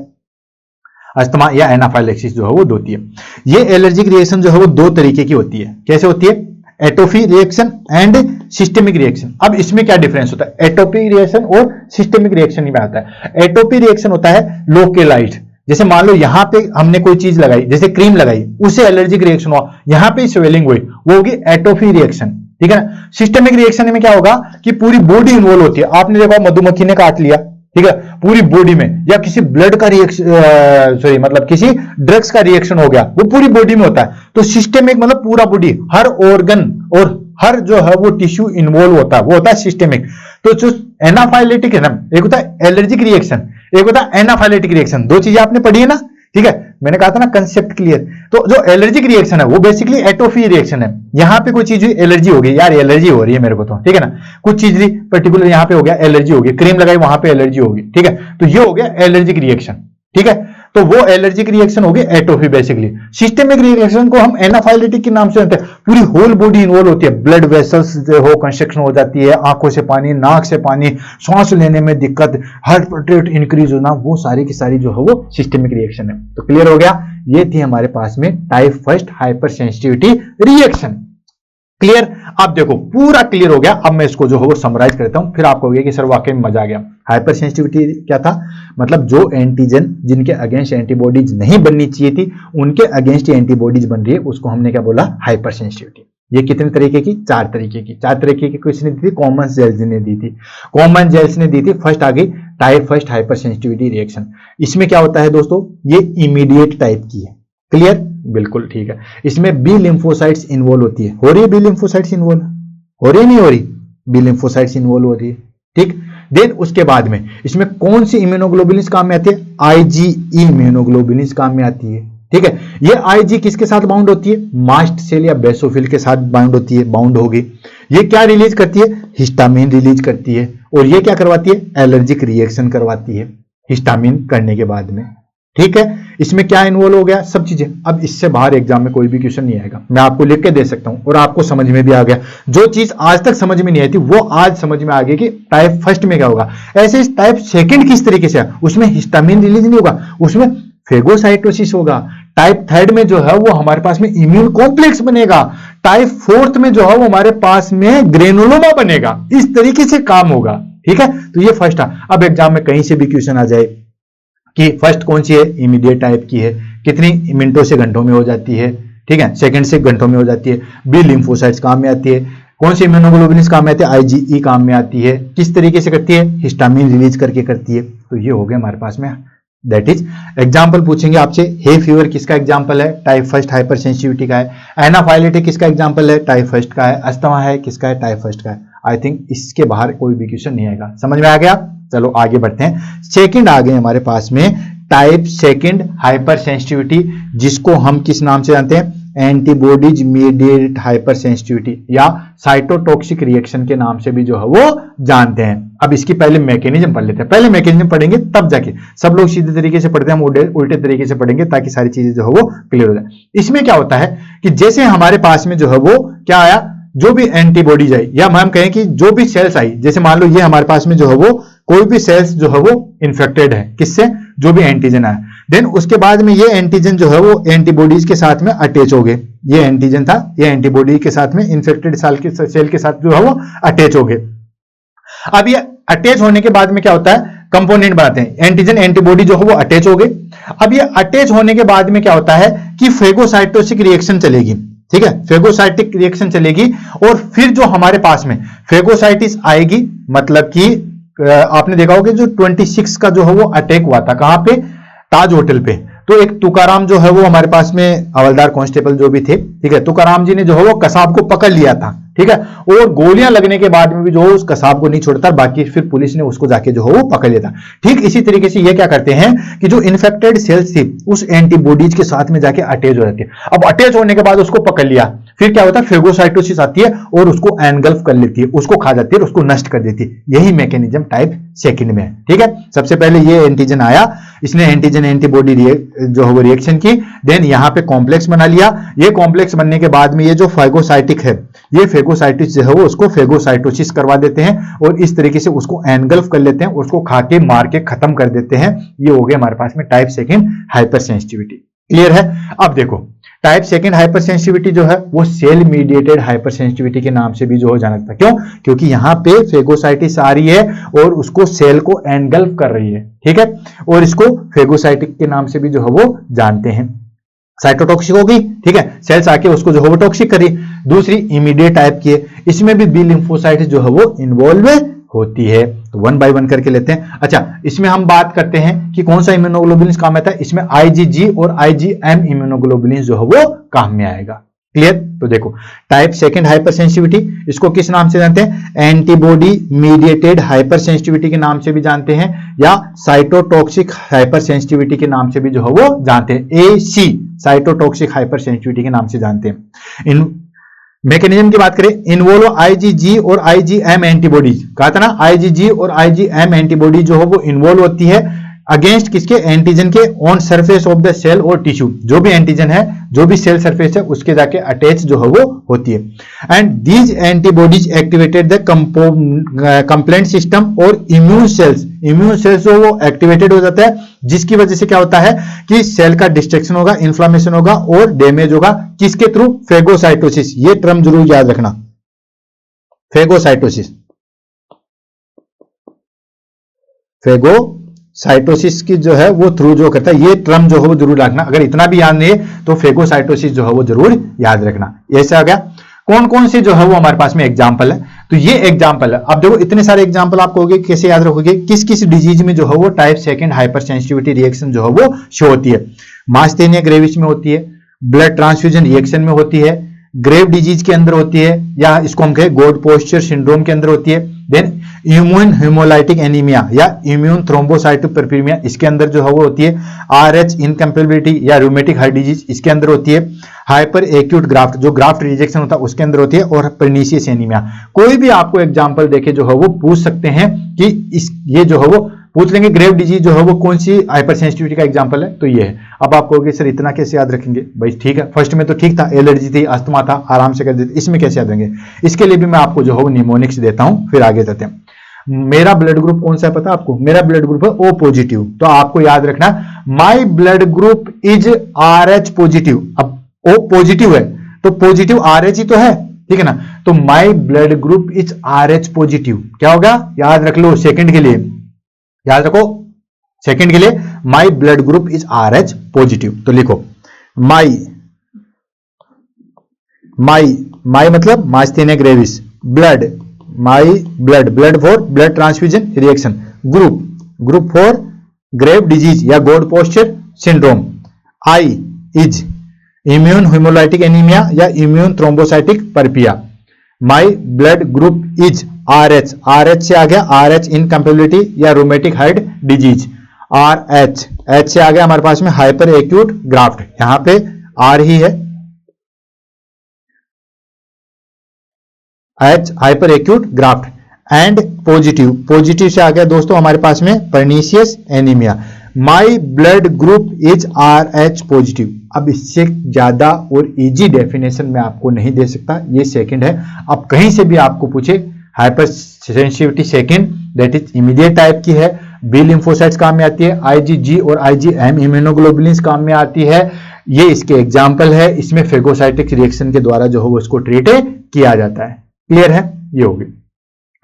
S1: अस्थमा या एनाफाइलेक्सिस जो है वो होती है। ये एलर्जिक रिएक्शन जो है वो दो तरीके की होती है। कैसे होती है, एटोफी रिएक्शन एंड सिस्टेमिक रिएक्शन। अब इसमें क्या डिफरेंस होता है, एटोपी रिएक्शन और सिस्टेमिक रिएक्शन में आता है। एटोपी रिएक्शन होता है लोकलाइज्ड, जैसे मान लो यहां पे हमने कोई चीज लगाई, जैसे क्रीम लगाई, उससे एलर्जिक रिएक्शन हुआ, यहां पे स्वेलिंग हुई, वो होगी एटोफी रिएक्शन। ठीक है ना। सिस्टेमिक रिएक्शन में क्या होगा कि पूरी बॉडी इन्वॉल्व होती है। आपने देखा मधुमक्खी ने काट लिया, ठीक है, पूरी बॉडी में, या किसी ब्लड का रिएक्शन मतलब किसी ड्रग्स का रिएक्शन हो गया, वो पूरी बॉडी में होता है। तो सिस्टेमिक मतलब पूरा बॉडी, हर ऑर्गन और हर जो है वो टिश्यू इन्वॉल्व होता है, वो होता है सिस्टेमिक। तो जो एनाफाइलेटिक है ना, एक होता है एलर्जिक रिएक्शन, एक होता है एनाफाइलेटिक रिएक्शन। दो चीजें आपने पढ़ी है ना, ठीक है, मैंने कहा था ना कंसेप्ट क्लियर। तो जो एलर्जिक रिएक्शन है वो बेसिकली एटोफी रिएक्शन है। यहां पे कोई चीज हुई, एलर्जी हो गई, यार एलर्जी हो रही है मेरे को तो, ठीक है ना, कुछ चीज ली पर्टिकुलर, यहां पे हो गया एलर्जी हो गई, क्रीम लगाई वहां पे एलर्जी होगी, ठीक है, तो ये हो गया एलर्जिक रिएक्शन। ठीक है, तो वो एलर्जिक रिएक्शन हो गई एटोफी बेसिकली। सिस्टेमिक रिएक्शन को हम एनाफाइलेटिक के नाम से जानते हैं। पूरी होल बॉडी इन्वॉल्व होती है, ब्लड वेसल्स जो हो कंस्ट्रक्शन हो जाती है, आंखों से पानी, नाक से पानी, सांस लेने में दिक्कत, हार्ट रेट इंक्रीज होना, वो सारी की सारी जो है वो सिस्टेमिक रिएक्शन है। तो क्लियर हो गया, ये थी हमारे पास में type first hyper sensitivity reaction. Clear, अब देखो पूरा क्लियर हो गया। अब मैं इसको जो है वो समराइज करता हूं, फिर आपको होगा कि सर वाकई में मजा आ गया। हाइपर सेंसिटिविटी क्या था, मतलब जो एंटीजन जिनके अगेंस्ट एंटीबॉडीज नहीं बननी चाहिए थी, उनके अगेंस्ट एंटीबॉडीज बन रही है, उसको हमने क्या बोला, हाइपर सेंसिटिविटी। ये कितने तरीके की, चार तरीके की। चार तरीके की किसने दी थी, कॉमन जेल्स ने दी थी, कॉमन जेल्स ने दी थी। फर्स्ट आ गई type first hyper sensitivity reaction. इसमें क्या होता है दोस्तों, ये इमीडिएट टाइप की है। क्लियर, बिल्कुल ठीक है। इसमें बी लिम्फोसाइट्स इन्वॉल्व होती है, हो रही है बी लिम्फोसाइट्स इन्वॉल्व, हो रही नहीं हो रही, बी लिम्फोसाइट्स इन्वॉल्व हो रही है, ठीक। देन उसके बाद में इसमें कौन सी इम्यूनोग्लोबुलिन्स काम में आती है, IgE इम्यूनोग्लोबुलिन्स काम में आती है, ठीक है। ये IG किसके साथ बाउंड होती है, मास्ट सेल या बेसोफिल के साथ बाउंड होती है, बाउंड होगी। ये क्या रिलीज करती है, हिस्टामिन रिलीज करती है, और ये क्या करवाती है, एलर्जिक रिएक्शन करवाती है हिस्टामिन करने के बाद में, ठीक है। इसमें क्या इन्वॉल्व हो गया, सब चीजें। अब इससे बाहर एग्जाम में कोई भी क्वेश्चन नहीं आएगा, मैं आपको लिख के दे सकता हूं और आपको समझ में भी आ गया। जो चीज आज तक समझ में नहीं आई थी वो आज समझ में आ गई कि टाइप फर्स्ट में क्या होगा। ऐसे इस टाइप सेकंड किस तरीके से है, उसमें हिस्टामिन रिलीज नहीं होगा, उसमें फेगोसाइटोसिस होगा। टाइप थर्ड में जो है वो हमारे पास में इम्यून कॉम्प्लेक्स बनेगा। टाइप फोर्थ में जो है वो हमारे पास में ग्रेनुलोमा बनेगा। इस तरीके से काम होगा, ठीक है। तो ये फर्स्ट है। अब एग्जाम में कहीं से भी क्वेश्चन आ जाए कि फर्स्ट कौन सी है, इमीडिएट टाइप की है, कितनी मिनटों से घंटों में हो जाती है, ठीक है, सेकंड से घंटों में हो जाती है, बी लिम्फोसाइट्स काम में आती है, कौन सी इम्यूनोग्लोबुलिन्स काम में आती है, IgE काम में आती है, किस तरीके से करती है, हिस्टामिन रिलीज करके करती है। तो ये हो गया हमारे पास में, दैट इज एग्जाम्पल पूछेंगे आपसे। हे फीवर किसका एग्जाम्पल है, टाइप फर्स्ट हाइपर सेंसिटिविटी का है। एनाफाइलेटिक किसका एग्जाम्पल है, टाइप फर्स्ट का है। अस्थमा है किसका है, टाइप फर्स्ट का है। आई थिंक इसके बाहर कोई भी क्वेश्चन नहीं आएगा। समझ में आ गया, चलो आगे बढ़ते हैं। सेकंड आ गए हमारे पास में टाइप सेकंड हाइपर सेंसिटिविटी, जिसको हम किस नाम से जानते हैं, एंटीबॉडीज मीडिएटेड हाइपर सेंसिटिविटी या साइटोटॉक्सिक रिएक्शन के नाम से भी जो है वो जानते हैं। अब इसकी पहले मैकेनिज्म पढ़ लेते हैं, पहले मैकेनिज्म पढ़ेंगे तब जाके। सब लोग सीधे तरीके से पढ़ते हैं, हम उल्टे तरीके से पढ़ेंगे ताकि सारी चीजें जो है वो क्लियर हो जाए। इसमें क्या होता है कि जैसे हमारे पास में जो है वो क्या आया जो भी एंटीबॉडीज आई, या हम कहें कि जो भी सेल्स आई, जैसे मान लो ये हमारे पास में जो है वो कोई भी सेल्स जो है वो इन्फेक्टेड है किससे, जो भी एंटीजन आया, देन उसके बाद में ये एंटीजन जो है वो एंटीबॉडीज के साथ में अटैच हो गए। ये एंटीजन था, ये एंटीबॉडी के साथ में इन्फेक्टेड सेल के साथ जो है वो अटैच हो गए। अब ये अटैच होने के बाद में क्या होता है, कंपोनेंट बनाते हैं, एंटीजन एंटीबॉडी जो है वो अटैच हो गए। अब ये अटैच होने के बाद में क्या होता है कि फेगोसाइटोसिस रिएक्शन चलेगी, ठीक है, फेगोसाइटिक रिएक्शन चलेगी, और फिर जो हमारे पास में फेगोसाइटिस आएगी, मतलब कि आपने देखा होगा जो 26 का जो है वो अटैक हुआ था, कहां पे, ताज होटल पे, तो एक तुकाराम जो है वो हमारे पास में हवलदार कांस्टेबल जो भी थे, ठीक है, तुकाराम जी ने जो है वो कसाब को पकड़ लिया था, ठीक है, और गोलियां लगने के बाद में भी जो है उस कसाब को नहीं छोड़ता, बाकी फिर पुलिस ने उसको जाके जो है वो पकड़ लिया था। ठीक इसी तरीके से ये क्या करते हैं कि जो इन्फेक्टेड सेल्स थी उस एंटीबॉडीज के साथ में जाके अटैच हो जाती है। अब अटैच होने के बाद उसको पकड़ लिया, फिर क्या होता है, फेगोसाइटोसिस आती है और उसको एनगल्फ कर लेती है, उसको खा जाती है और उसको नष्ट कर देती है। यही मैकेनिज्म टाइप सेकंड में है, ठीक है। सबसे पहले ये एंटीजन आया, इसने एंटीजन एंटीबॉडी जो है वो रिएक्शन की, देन यहां पे कॉम्प्लेक्स बना लिया। ये कॉम्प्लेक्स बनने के बाद में ये जो फेगोसाइटिक है, ये फेगोसाइटिस जो है वो उसको फेगोसाइटोसिस करवा देते हैं और इस तरीके से उसको एनगल्फ कर लेते हैं, उसको खा के मार के खत्म कर देते हैं। ये हो गया हमारे पास में type second hyper sensitivity. Clear है। अब देखो टाइप सेकंड हाइपर सेंसिटिविटी जो है वो सेल मीडिएटेड हाइपर सेंसिटिविटी के नाम से भी जो हो जाना था। क्यों? क्योंकि यहां पे फेगोसाइटिस आ रही है और उसको सेल को एनगल्फ कर रही है, ठीक है, और इसको फेगोसाइटिक के नाम से भी जो है वो जानते हैं। साइटोटॉक्सिक होगी, ठीक है, सेल्स आके उसको जो है वो टॉक्सिक करी। दूसरी इमीडिएट टाइप की है, इसमें भी बी लिम्फोसाइट्स जो है वो इन्वॉल्व होती है। तो वन बाय वन करके लेते हैं। अच्छा, इसमें हम बात करते हैं कि कौन सा इम्यूनोग्लोबुलिन काम आता है। इसमें आईजीजी और आईजीएम इम्यूनोग्लोबुलिन जो है वो काम में आएगा। क्लियर। तो देखो टाइप सेकंड हाइपर सेंसिटिविटी, इसको किस नाम से जानते हैं? एंटीबॉडी मीडिएटेड हाइपर सेंसिटिविटी के नाम से भी जानते हैं, या साइटोटॉक्सिक हाइपर सेंसिटिविटी के नाम से भी जो है वो जानते हैं। एसी साइटोटॉक्सिक हाइपर सेंसिटिविटी के नाम से जानते हैं। इन मैकेनिज्म की बात करें, इन्वोल्व आईजीजी और आईजीएम एंटीबॉडीज, कहा था ना, आईजीजी और आईजीएम एंटीबॉडी जो है वो इन्वॉल्व होती है अगेंस्ट किसके? एंटीजन के on surface of the cell और टिश्यू। जो भी एंटीजन है, जो भी सेल सरफेस है, उसके जाके अटैच जो है वो होती है। And these antibodies activated the complement system और इम्यून सेल्स जो वो एक्टिवेटेड हो जाता है, जिसकी वजह से क्या होता है कि सेल का डिस्ट्रक्शन होगा, इन्फ्लामेशन होगा और डैमेज होगा। किसके थ्रू? फेगोसाइटोसिस। ये टर्म जरूर याद रखना, फेगोसाइटोसिस। साइटोसिस की जो है वो थ्रू जो करता है, ये टर्म जो है वो जरूर रखना। अगर इतना भी याद नहीं है तो फेगोसाइटोसिस जो है वो जरूर याद रखना। ऐसे आ गया। कौन कौन से जो है वो हमारे पास में एग्जांपल है, तो ये एग्जांपल है। अब देखो इतने सारे एग्जांपल आपको होंगे, कैसे याद रखोगे? किस किस डिजीज में जो है वो type second hyper sensitivity reaction जो है वो शो होती है? मास्थेनिया ग्रेविस में होती है, ब्लड ट्रांसफ्यूजन रिएक्शन में होती है, ग्रेव डिजीज के अंदर होती है, या इसको हम कहें गोड पोस्चर सिंड्रोम के अंदर होती है। देन इम्यून हेमोलाइटिक एनीमिया या इम्यून थ्रोम्बोसाइटोपेरमीमिया, इसके अंदर जो है वो होती है। आरएच इनकम्पेबिलिटी या रूमेटिक हार्ट डिजीज, इसके अंदर होती है। हाइपर एक्यूट ग्राफ्ट, जो ग्राफ्ट रिजेक्शन होता है उसके अंदर होती है। और पर्नीशियस एनीमिया। कोई भी आपको एग्जांपल देके जो है वो पूछ सकते हैं कि ये जो है वो पूछ लेंगे ग्रेव डिजीज जो है वो कौन सी हाइपर सेंसिटिविटी का एग्जांपल है, तो ये है। अब आप कहोगे सर इतना कैसे याद रखेंगे? भाई ठीक है, फर्स्ट में तो ठीक था, एलर्जी थी, अस्थमा था, आराम से कर देते, इसमें कैसे याद रखेंगे? इसके लिए भी मैं आपको जो है वो निमोनिक्स देता हूं, फिर आगे जाते हैं। मेरा ब्लड ग्रुप कौन सा है पता आपको? मेरा ब्लड ग्रुप है ओ पॉजिटिव। तो आपको याद रखना माई blood group is RH positive. अब ओ पॉजिटिव है तो पॉजिटिव RH ही तो है, ठीक है ना। तो माई blood group is RH positive. क्या होगा? याद रख लो, सेकंड के लिए याद रखो, सेकंड के लिए my blood group is RH positive. तो लिखो माई मतलब myasthenia gravis, blood, my blood for blood transfusion reaction, group for grave disease या Goodpasture syndrome, I is immune haemolytic anaemia या immune thrombocytic purpura, my blood group is RH से आ गया RH इनकम्पेबिलिटी या रूमेटिक हार्ट डिजीज, RH से आ गया हमारे पास में हाइपर एक्यूट ग्राफ्ट, यहां पे R ही है, H hyper acute graft. And positive से आ गया दोस्तों हमारे पास में pernicious anaemia. My blood group is RH positive. अब इससे ज्यादा और इजी डेफिनेशन मैं आपको नहीं दे सकता, ये सेकंड है। अब कहीं से भी आपको पूछे hyper sensitivity second that is immediate type की है, बी लिम्फोसाइट्स काम में आती है, आईजीजी और आईजीएम इम्यूनोग्लोबुलिन्स काम में आती है, ये इसके एग्जाम्पल है। इसमें फेगोसाइटिक रिएक्शन के द्वारा जो है वो इसको ट्रीट किया जाता है। क्लियर है, ये होगी।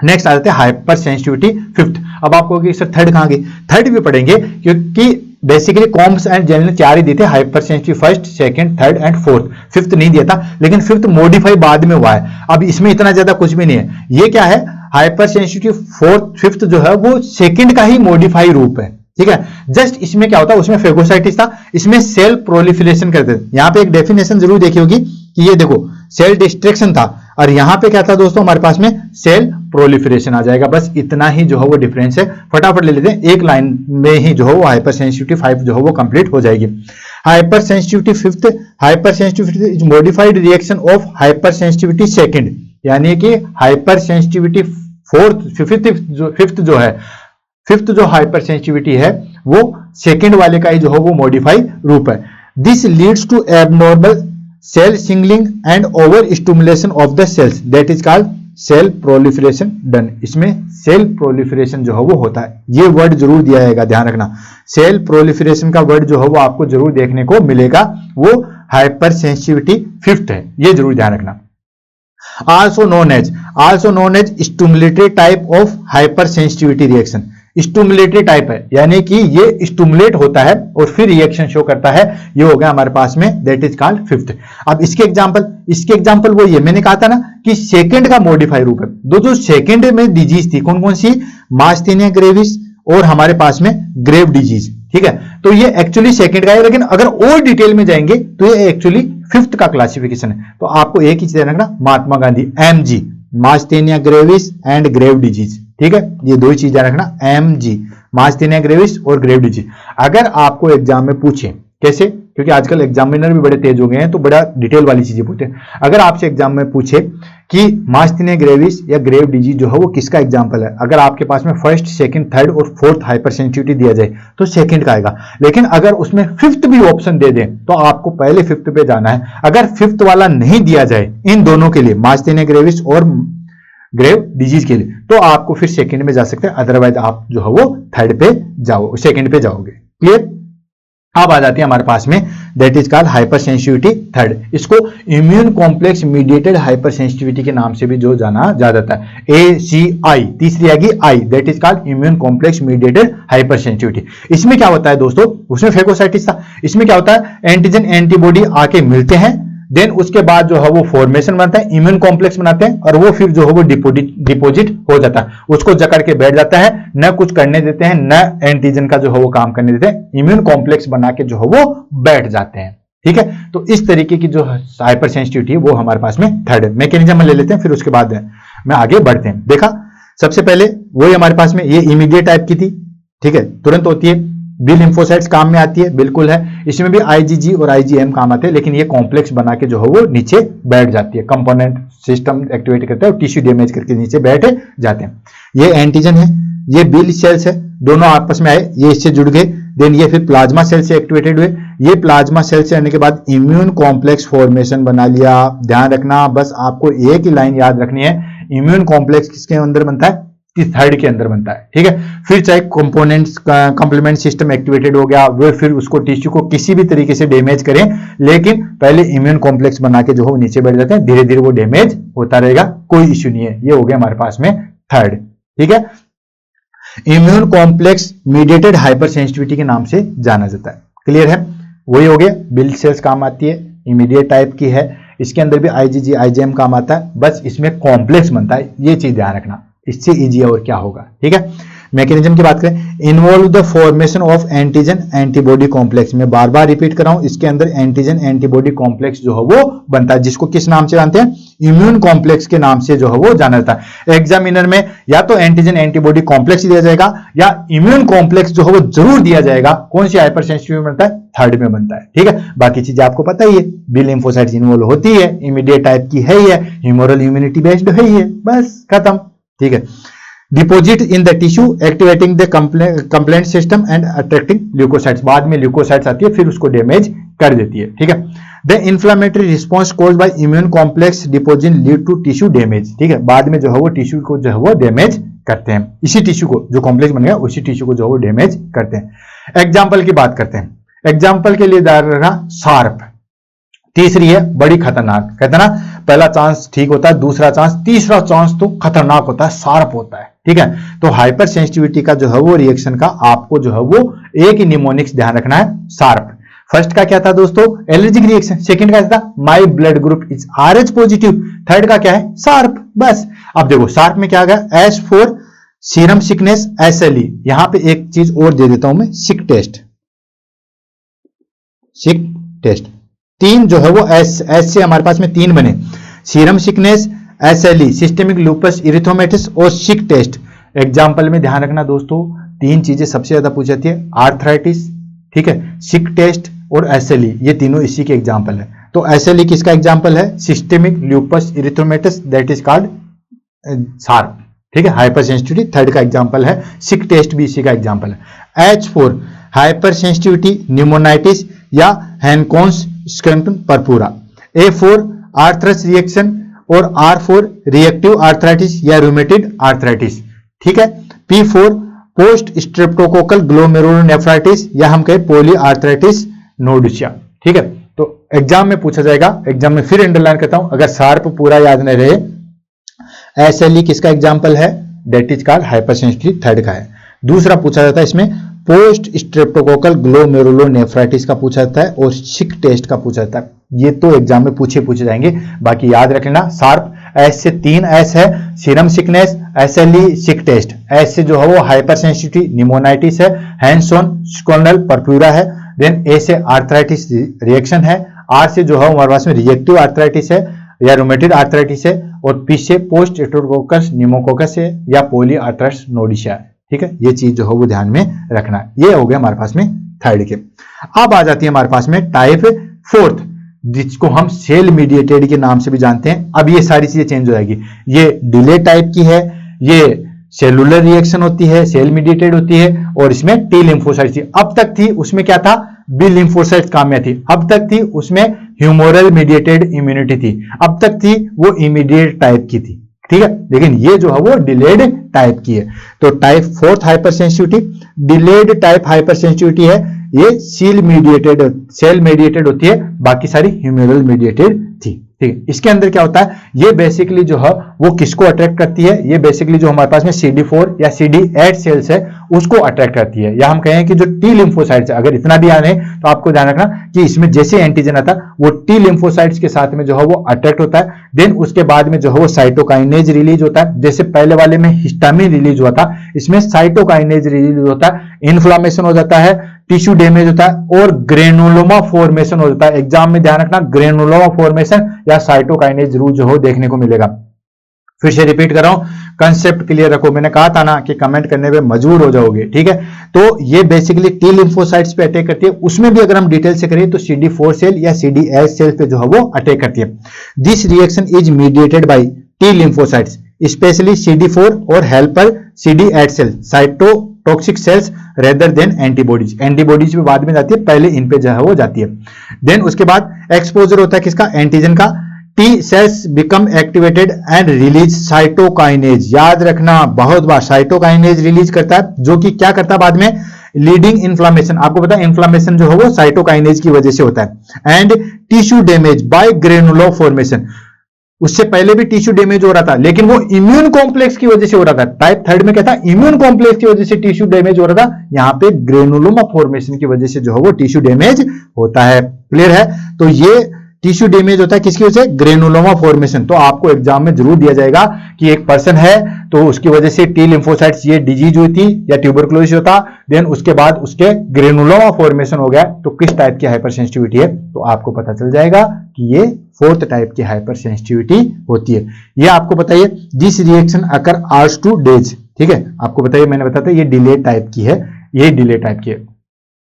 S1: नेक्स्ट आ जाते हैं हाइपर सेंसिटिविटी फिफ्थ। अब आपको कि सर थर्ड कहां गई, थर्ड भी पढ़ेंगे क्योंकि बेसिकली कॉम्स एंड जेनरल ने 4 ही दिए थे, hyper sensitive first, second, third and fourth, fifth नहीं दिया था, लेकिन फिफ्थ मॉडिफाई बाद में हुआ है। अब इसमें इतना ज्यादा कुछ भी नहीं है। ये क्या है, हाइपर सेंसिटिव फोर्थ फिफ्थ जो है वो सेकंड का ही मॉडिफाई रूप है, ठीक है। जस्ट इसमें क्या होता है, उसमें फेगोसाइटिस था, इसमें सेल प्रोलिफरेशन करते थे। यहां पे एक डेफिनेशन जरूर देखी होगी कि ये देखो सेल डिस्ट्रक्शन था, और यहां पे क्या था दोस्तों हमारे पास में सेल प्रोलिफरेशन आ जाएगा। बस इतना ही जो है वो डिफरेंस है। फटाफट ले लेते हैं, एक लाइन में ही जो है वो हाइपर सेंसिटिविटी 5 जो है वो कंप्लीट हो जाएगी। Hyper sensitivity fifth, hyper sensitivity is modified reaction of hyper sensitivity second, यानी कि हाइपर सेंसिटिविटी फोर्थ फिफ्थ जो है, फिफ्थ जो हाइपर सेंसिटिविटी है वो सेकंड वाले का ही जो है वो मॉडिफाई रूप है। This leads to abnormal cell signalling and over stimulation of the cells that is called cell proliferation done. इसमें सेल प्रोलिफरेशन जो है वो होता है, ये वर्ड जरूर दिया जाएगा, ध्यान रखना। सेल प्रोलिफरेशन का वर्ड जो है वो आपको जरूर देखने को मिलेगा, वो हाइपर सेंसिटिविटी फिफ्थ है, ये जरूर ध्यान रखना। also known as stimulatory type of hypersensitivity reaction। Stimulatory type है, यानी कि ये स्टिमुलेट होता है और फिर रिएक्शन शो करता है, ये हो गया हमारे पास में, दैट इज कॉल्ड फिफ्थ। अब इसके एग्जांपल वो ये मैंने कहा था ना कि सेकंड का मॉडिफाई रूप है। जो सेकंड में डिजीज थी कौन कौन सी, मास्थेनिया ग्रेविस और हमारे पास में ग्रेव डिजीज, ठीक है। तो ये एक्चुअली सेकंड का है, लेकिन अगर और डिटेल में जाएंगे तो ये एक्चुअली फिफ्थ का क्लासिफिकेशन है। तो आपको एक ही चीज रखना, Mahatma Gandhi MG, myasthenia gravis and grave disease, ठीक है, ये दो ही चीजें रखना, एमजी, मास्थेनिया ग्रेविस और ग्रेव डिजीज। अगर आपको एग्जाम में पूछे, कैसे, क्योंकि आजकल एग्जामिनर भी बड़े तेज हो गए हैं तो बड़ा डिटेल वाली चीजें पूछते हैं। अगर आपसे एग्जाम में पूछे कि मास्थेनिया ग्रेविस या ग्रेव डिजीज जो है वो किसका एग्जाम्पल है, अगर आपके पास में फर्स्ट, सेकंड, थर्ड और फोर्थ हाइपर सेंसिटिविटी दिया जाए तो सेकंड का आएगा, लेकिन अगर उसमें फिफ्थ भी ऑप्शन दे दें तो आपको पहले फिफ्थ पे जाना है। अगर फिफ्थ वाला नहीं दिया जाए इन दोनों के लिए, मास्थेनिया ग्रेविस और ग्रेव डिजीज के लिए, तो आपको फिर सेकंड में जा सकते हैं, अदरवाइज आप जो है वो थर्ड पे जाओ, सेकंड पे जाओगे। क्लियर। अब आ जाती है हमारे पास में that is called hyper sensitivity third. इसको immune complex mediated hypersensitivity के नाम से भी जो जाना जाता है, ACI, तीसरी आएगी I, that is called immune complex mediated hypersensitivity. इसमें क्या होता है दोस्तों, उसमें फेगोसाइटिस था, इसमें क्या होता है, एंटीजन एंटीबॉडी आके मिलते हैं, देन उसके बाद जो है वो फॉर्मेशन बनता है, इम्यून कॉम्प्लेक्स बनाते हैं, और वो फिर जो है वो डिपोजिट हो जाता है, उसको जकड़ के बैठ जाता है, न कुछ करने देते हैं, न एंटीजन का जो है वो काम करने देते हैं, इम्यून कॉम्प्लेक्स बना के जो है वो बैठ जाते हैं, ठीक है। तो इस तरीके की जो हाइपर सेंसिटिविटी है वो हमारे पास में थर्ड मैकेनिज्म ले लेते हैं, फिर उसके बाद में आगे बढ़ते हैं। देखा, सबसे पहले वही हमारे पास में ये इमीडिएट टाइप की थी, ठीक है, तुरंत होती है, बी लिम्फोसाइट्स काम में आती है, बिल्कुल है। इसमें भी आईजीजी और आईजीएम काम आते हैं, लेकिन ये कॉम्प्लेक्स बना के जो है वो नीचे बैठ जाती है, कंपोनेंट सिस्टम एक्टिवेट करता है और टिश्यू डैमेज करके नीचे बैठ जाते हैं। ये एंटीजन है, ये बी सेल्स है, दोनों आपस में आए, ये इससे जुड़ गए, देन ये फिर प्लाज्मा सेल से एक्टिवेटेड हुए, ये प्लाज्मा सेल से आने के बाद इम्यून कॉम्प्लेक्स फॉर्मेशन बना लिया। ध्यान रखना, बस आपको एक ही लाइन याद रखनी है, इम्यून कॉम्प्लेक्स किसके अंदर बनता है, थर्ड के अंदर बनता है, ठीक है। फिर चाहे कंपोनेंट्स कंप्लीमेंट सिस्टम एक्टिवेटेड हो गया, वो फिर उसको टिश्यू को किसी भी तरीके से डैमेज करें, लेकिन पहले इम्यून कॉम्प्लेक्स बना के जो है नीचे बैठ जाते हैं, धीरे धीरे वो डैमेज होता रहेगा, कोई इश्यू नहीं है। ये हो गया हमारे पास में थर्ड, ठीक है। Immune complex mediated hypersensitivity के नाम से जाना जाता है। क्लियर है, वही हो गया, बिल सेल्स काम आती है, इमीडिएट टाइप की है, इसके अंदर भी आईजीजी आईजीएम काम आता है, बस इसमें कॉम्प्लेक्स बनता है, ये चीज ध्यान रखना, इससे इजी और क्या होगा, ठीक है। मैकेनिज्म की बात करें, involve the formation of antigen antibody complex, में बार बार रिपीट कर रहा हूं, इसके अंदर एंटीजन एंटीबॉडी कॉम्प्लेक्स जो है वो बनता है, जिसको किस नाम से जानते हैं, इम्यून कॉम्प्लेक्स के नाम से जो है वो जाना जाता है। एग्जामिनर में या तो एंटीजन एंटीबॉडी कॉम्प्लेक्स दिया जाएगा या इम्यून कॉम्प्लेक्स जो है वो जरूर दिया जाएगा। कौन सी हाइपर सेंसिटिविटी में बनता है, थर्ड में बनता है, ठीक है। बाकी चीजें आपको पता ही है, बी लिम्फोसाइट्स इन्वॉल्व होती है, इमीडिएट टाइप की है, ये ह्यूमरल इम्यूनिटी बेस्ड है, ये बस खत्म, ठीक है। Deposit in the tissue activating the complement system and attracting leukocytes, बाद में ल्यूकोसाइट्स आती है, फिर उसको डैमेज कर देती है, ठीक है। The inflammatory response caused by immune complex deposit lead to tissue damage, ठीक है, बाद में जो है वो टिश्यू को जो है वो डैमेज करते हैं, इसी टिश्यू को जो कॉम्प्लेक्स बन गया उसी टिश्यू को जो है वो डैमेज करते हैं। एग्जाम्पल की बात करते हैं, एग्जाम्पल के लिए दायरा रखना शार्प, तीसरी है बड़ी खतरनाक, कहते हैं ना पहला चांस ठीक होता है, दूसरा चांस, तीसरा चांस तो खतरनाक होता है, शार्प होता है, ठीक है। तो हाइपर सेंसिटिविटी का जो है वो रिएक्शन का आपको जो है वो एक ही निमोनिक्स ध्यान रखना है, शार्प। फर्स्ट का क्या था दोस्तों, एलर्जिक रिएक्शन, सेकंड का था my blood group is RH positive, third का क्या है, शार्प, बस। अब देखो शार्प में क्या आ गया, S for serum sickness SLE, यहां पे एक चीज और दे देता हूं मैं, सिक टेस्ट, सिक टेस्ट, तीन जो है वो एस से हमारे पास में तीन बने, serum sickness, SLE, systemic lupus erythematosus और सिक टेस्ट। एग्जाम्पल में ध्यान रखना दोस्तों, तीन चीजें सबसे ज्यादा पूछी जाती है, आर्थराइटिस, ठीक है, सिक टेस्ट और SLE, ये तीनों इसी के एग्जाम्पल है। तो SLE किसका एग्जाम्पल है, systemic lupus erythematosus, that is called sharp, ठीक है, हाइपर सेंसिटिविटी थर्ड का एग्जाम्पल है, सिक टेस्ट भी इसी का एग्जाम्पल है। H for hypersensitivity pneumonitis या Henoch Schonlein purpura, A for Arthus reaction और R फॉर रिएक्टिव आर्थराइटिस या रूमेटिड आर्थराइटिस, ठीक है। P for post streptococcal glomerulonephritis या हम कहें पॉली आर्थराइटिस नोडुसिया, ठीक है। तो एग्जाम में पूछा जाएगा, एग्जाम में फिर अंडरलाइन करता हूं, अगर शार्प पूरा याद नहीं रहे, SLE किसका एग्जाम्पल है, that is called hyper sensitivity third का है। दूसरा पूछा जाता है इसमें पोस्ट स्ट्रेप्टोकोकल ग्लोमेरुलोनेफ्राइटिस का पूछा जाता है और सिक टेस्ट का पूछा जाता है, ये तो एग्जाम में पूछे जाएंगे, बाकी याद रख लेना। शार्प S से तीन S है, सीरम सिकनेस, SLE, सिक टेस्ट, S से जो है वो हाइपर सेंसिटिविटी निमोनाइटिस है, हैंड्स-ऑन स्कोनल परप्यूरा है, देन A से आर्थराइटिस रिएक्शन है, R से जो है हमारे पास में रिएक्टिव आर्थराइटिस है या रूमेटिड आर्थराइटिस है, और P से पोस्ट स्ट्रेप्टोकोकस निमोकोकस है या पॉली आर्थराइटिस नोडुसिया है, ठीक है। ये चीज जो है वो ध्यान में रखना है। ये हो गया हमारे पास में थर्ड के। अब आ जाती है हमारे पास में टाइप फोर्थ, जिसको हम सेल मीडिएटेड के नाम से भी जानते हैं। अब ये सारी चीजें चेंज हो जाएगी, ये डिले टाइप की है, ये सेलुलर रिएक्शन होती है, सेल मीडिएटेड होती है, और इसमें टी लिम्फोसाइट थी। अब तक थी उसमें क्या था, बी लिम्फोसाइट काम में थी, अब तक थी उसमें ह्यूमोरल मीडिएटेड इम्यूनिटी थी, अब तक थी वो इमीडिएट टाइप की थी, ठीक है। लेकिन ये जो है वो डिलेड टाइप की है। तो type fourth hyper sensitivity delayed type hyper sensitivity है, ये सेल मीडिएटेड होती है, बाकी सारी ह्यूमोरल मीडिएटेड थी, ठीक है। इसके अंदर क्या होता है, ये बेसिकली जो है वो किसको अट्रैक्ट करती है, ये बेसिकली जो हमारे पास में CD4 या CD8 सेल्स है उसको अट्रैक्ट करती है, या हम कहें कि जो टी लिम्फोसाइट्स है, अगर इतना भी आने तो आपको ध्यान रखना कि इसमें जैसे एंटीजन आता है वो टी लिम्फोसाइट्स के साथ में जो है वो अट्रैक्ट होता है, देन उसके बाद में जो है वो साइटोकाइनेज रिलीज होता है, जैसे पहले वाले में हिस्टामिन रिलीज हुआ था, इसमें साइटोकाइनेज रिलीज होता है, इन्फ्लामेशन हो जाता है, टिश्यू डैमेज होता है और ग्रेनुलोमा फॉर्मेशन हो जाता है। एग्जाम में ध्यान रखना, ग्रेनुलोमा फॉर्मेशन या साइटोकाइनेज जरूर जो हो देखने को मिलेगा। फिर से रिपीट कर रहा हूं, कंसेप्ट क्लियर रखो, मैंने कहा था ना कि कमेंट करने पे मजबूर हो जाओगे, ठीक है। तो ये बेसिकली टी लिम्फोसाइट्स पे अटैक करती है, उसमें भी अगर हम डिटेल से करें तो CD4 सेल या CD8 सेल पे जो है वो अटैक करती है। This reaction is mediated by T lymphocytes specially CD4 और helper CD8 cell cytotoxic cells rather than antibodies. Antibodies भी बाद में जाती है, पहले इन पे जो है वो जाती है। देन उसके बाद एक्सपोजर होता है किसका, एंटीजन का। T cells become activated and release cytokines, याद रखना बहुत बार साइटोकाइनेज रिलीज करता है, जो कि क्या करता है बाद में, लीडिंग इन्फ्लामेशन। आपको पता है इन्फ्लामेशन जो है वो साइटोकाइनेज की वजह से होता है। And tissue damage by granuloma formation, उससे पहले भी टिश्यू डैमेज हो रहा था लेकिन वो इम्यून कॉम्प्लेक्स की वजह से हो रहा था। टाइप थर्ड में क्या था, इम्यून कॉम्प्लेक्स की वजह से टिश्यू डैमेज हो रहा था, यहां पे ग्रेनुलोमा फॉर्मेशन की वजह से जो है वो टिश्यू डैमेज होता है। क्लियर है, तो ये टिश्यू डैमेज होता है किसकी वजह से, ग्रेनुलोमा फॉर्मेशन। तो आपको एग्जाम में जरूर दिया जाएगा कि एक पर्सन है तो उसकी वजह से टी लिम्फोसाइट्स ये डिजीज हुई थी या ट्यूबरकुलोसिस होता, देन उसके बाद उसके ग्रेनुलोमा फॉर्मेशन हो गया, तो किस टाइप की हाइपर सेंसिटिविटी है, तो आपको पता चल जाएगा कि ये फोर्थ टाइप की हाइपर सेंसिटिविटी होती है। ये आपको बताइए, this reaction occur after 2 days, ठीक है। आपको बताइए, मैंने बताया था ये डिले टाइप की है, ये डिले टाइप की है।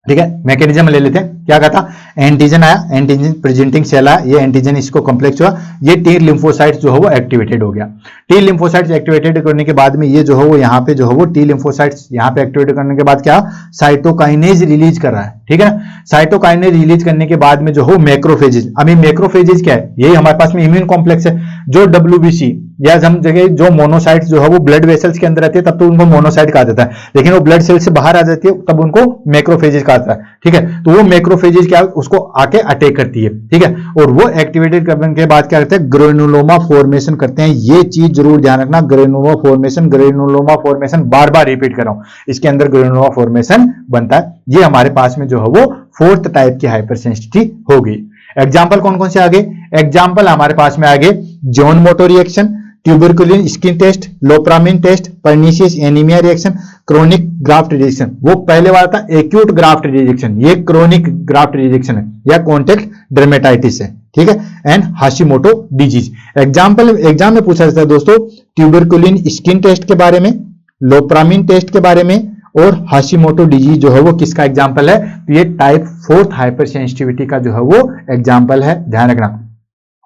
S1: ठीक है, मैकेनिज्म ले लेते हैं। क्या कहा था, एंटीजन आया, एंटीजन प्रेजेंटिंग सेल आया, ये एंटीजन इसको कॉम्प्लेक्स हुआ, ये टी लिम्फोसाइट्स जो है वो एक्टिवेटेड हो गया। टी लिम्फोसाइट्स एक्टिवेटेड करने के बाद में ये जो है वो यहाँ पे जो है वो टी लिम्फोसाइट्स यहाँ पे एक्टिवेट करने के बाद क्या, साइटोकाइनेज रिलीज कर रहा है। ठीक है ना, साइटोकाइनेज रिलीज करने के बाद में जो हो मैक्रोफेजेज, अभी मैक्रोफेजेज क्या है, यही हमारे पास में इम्यून कॉम्प्लेक्स है। जो WBC या हम जगह जो मोनोसाइट्स जो है वो ब्लड वेसल्स के अंदर रहती है तब तो उनको मोनोसाइट कहा जाता है, लेकिन वो ब्लड सेल से बाहर आ जाती है तब उनको मैक्रोफेजेज कहा जाता है। ठीक है, तो वो मैक्रोफेजेज क्या उसको आके अटैक करती है। ठीक है, और वो एक्टिवेटेड करने के बाद क्या करते हैं, ग्रेनुलोमा फॉर्मेशन करते हैं। ये चीज जरूर ध्यान रखना, ग्रेनुलोमा फॉर्मेशन बार बार रिपीट कर रहा हूं, इसके अंदर ग्रेनुलोमा फॉर्मेशन बनता है। ये हमारे पास में जो है वो फोर्थ टाइप की हाइपर सेंसिटिविटी हो गई। एग्जाम्पल कौन कौन से आगे, एग्जाम्पल हमारे पास में आगे Jones Mote reaction, tuberculin skin test, lepromin test, pernicious anaemia reaction, chronic graft rejection. वो पहले वाला था एक्यूट ग्राफ्ट रिजेक्शन, ये क्रोनिक ग्राफ्ट रिजेक्शन है या कॉन्टेक्ट डर्मेटाइटिस है। ठीक है, and Hashimoto disease. Example exam में पूछा जाता है दोस्तों, ट्यूबरकुलिन स्किन टेस्ट के बारे में, लोप्रामिन टेस्ट के बारे में, और हाशिमोटो डिजीज जो है वो किसका एग्जाम्पल है, तो ये टाइप 4 हाइपर सेंसिटिविटी का जो है वो एग्जाम्पल है, ध्यान रखना।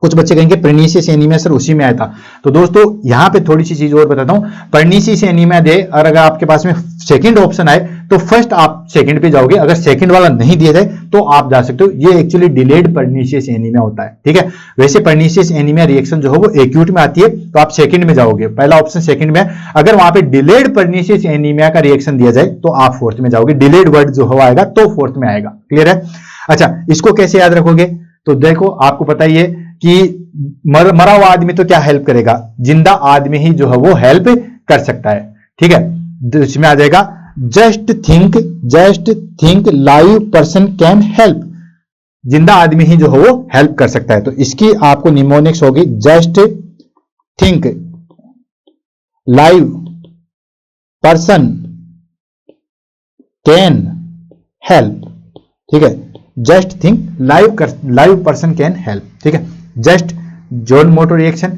S1: कुछ बच्चे कहेंगे पर्नीशियस एनीमिया सर उसी में आया था, तो दोस्तों यहां पे थोड़ी सी चीज और बताता हूं। पर्नीशियस एनीमिया दे और अगर आपके पास में सेकंड ऑप्शन आए तो फर्स्ट आप सेकंड पे जाओगे, अगर सेकंड वाला नहीं दिया जाए तो आप जा सकते हो। ये एक्चुअली डिलेड पर्नीशियस एनीमिया होता है। ठीक है, वैसे पर्नीशियस एनीमिया रिएक्शन जो है वो एक्यूट में आती है तो आप सेकंड में जाओगे, पहला ऑप्शन सेकंड में है। अगर वहां पे डिलेड पर्नीशियस एनीमिया का रिएक्शन दिया जाए तो आप फोर्थ में जाओगे, डिलेड वर्ड जो हो आएगा तो फोर्थ में आएगा। क्लियर है? अच्छा, इसको कैसे याद रखोगे, तो देखो आपको पता ही है कि मरा हुआ आदमी तो क्या हेल्प करेगा, जिंदा आदमी ही जो है वो हेल्प कर सकता है। ठीक है, इसमें आ जाएगा just think live person can help, जिंदा आदमी ही जो है वो हेल्प कर सकता है। तो इसकी आपको निमोनिक्स होगी just think live person can help. ठीक है, just think live person can help. ठीक है, just Jones Mote reaction,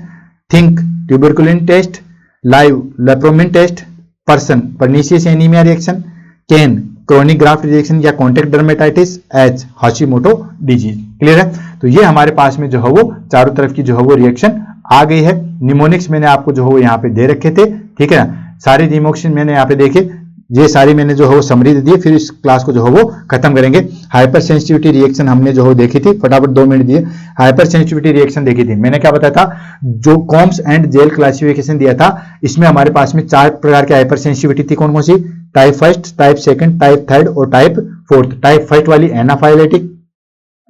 S1: think tuberculin test, live lepromin test, person pernicious anaemia reaction, can chronic graft reaction या contact dermatitis, H Hashimoto disease. Clear है? तो ये हमारे पास में जो है वो चारों तरफ की जो है वो रिएक्शन आ गई है। निमोनिक्स मैंने आपको जो है वो यहाँ पे दे रखे थे। ठीक है ना, सारे निमोनिक्स मैंने यहाँ पे देखे, ये सारी मैंने जो है वो समरी दे दी। फिर इस क्लास को जो है वो खत्म करेंगे। हाइपर सेंसिटिविटी रिएक्शन हमने जो है देखी थी, फटाफट 2 मिनट दिए। हाइपर सेंसिटिविटी रिएक्शन देखी थी, मैंने क्या बताया था, जो कॉम्स एंड जेल क्लासिफिकेशन दिया था, इसमें हमारे पास में 4 प्रकार की हाइपर सेंसिटिविटी थी। कौन कौन सी? Type first, type second, type third और टाइप फोर्थ। टाइप फर्स्ट वाली anaphylactic,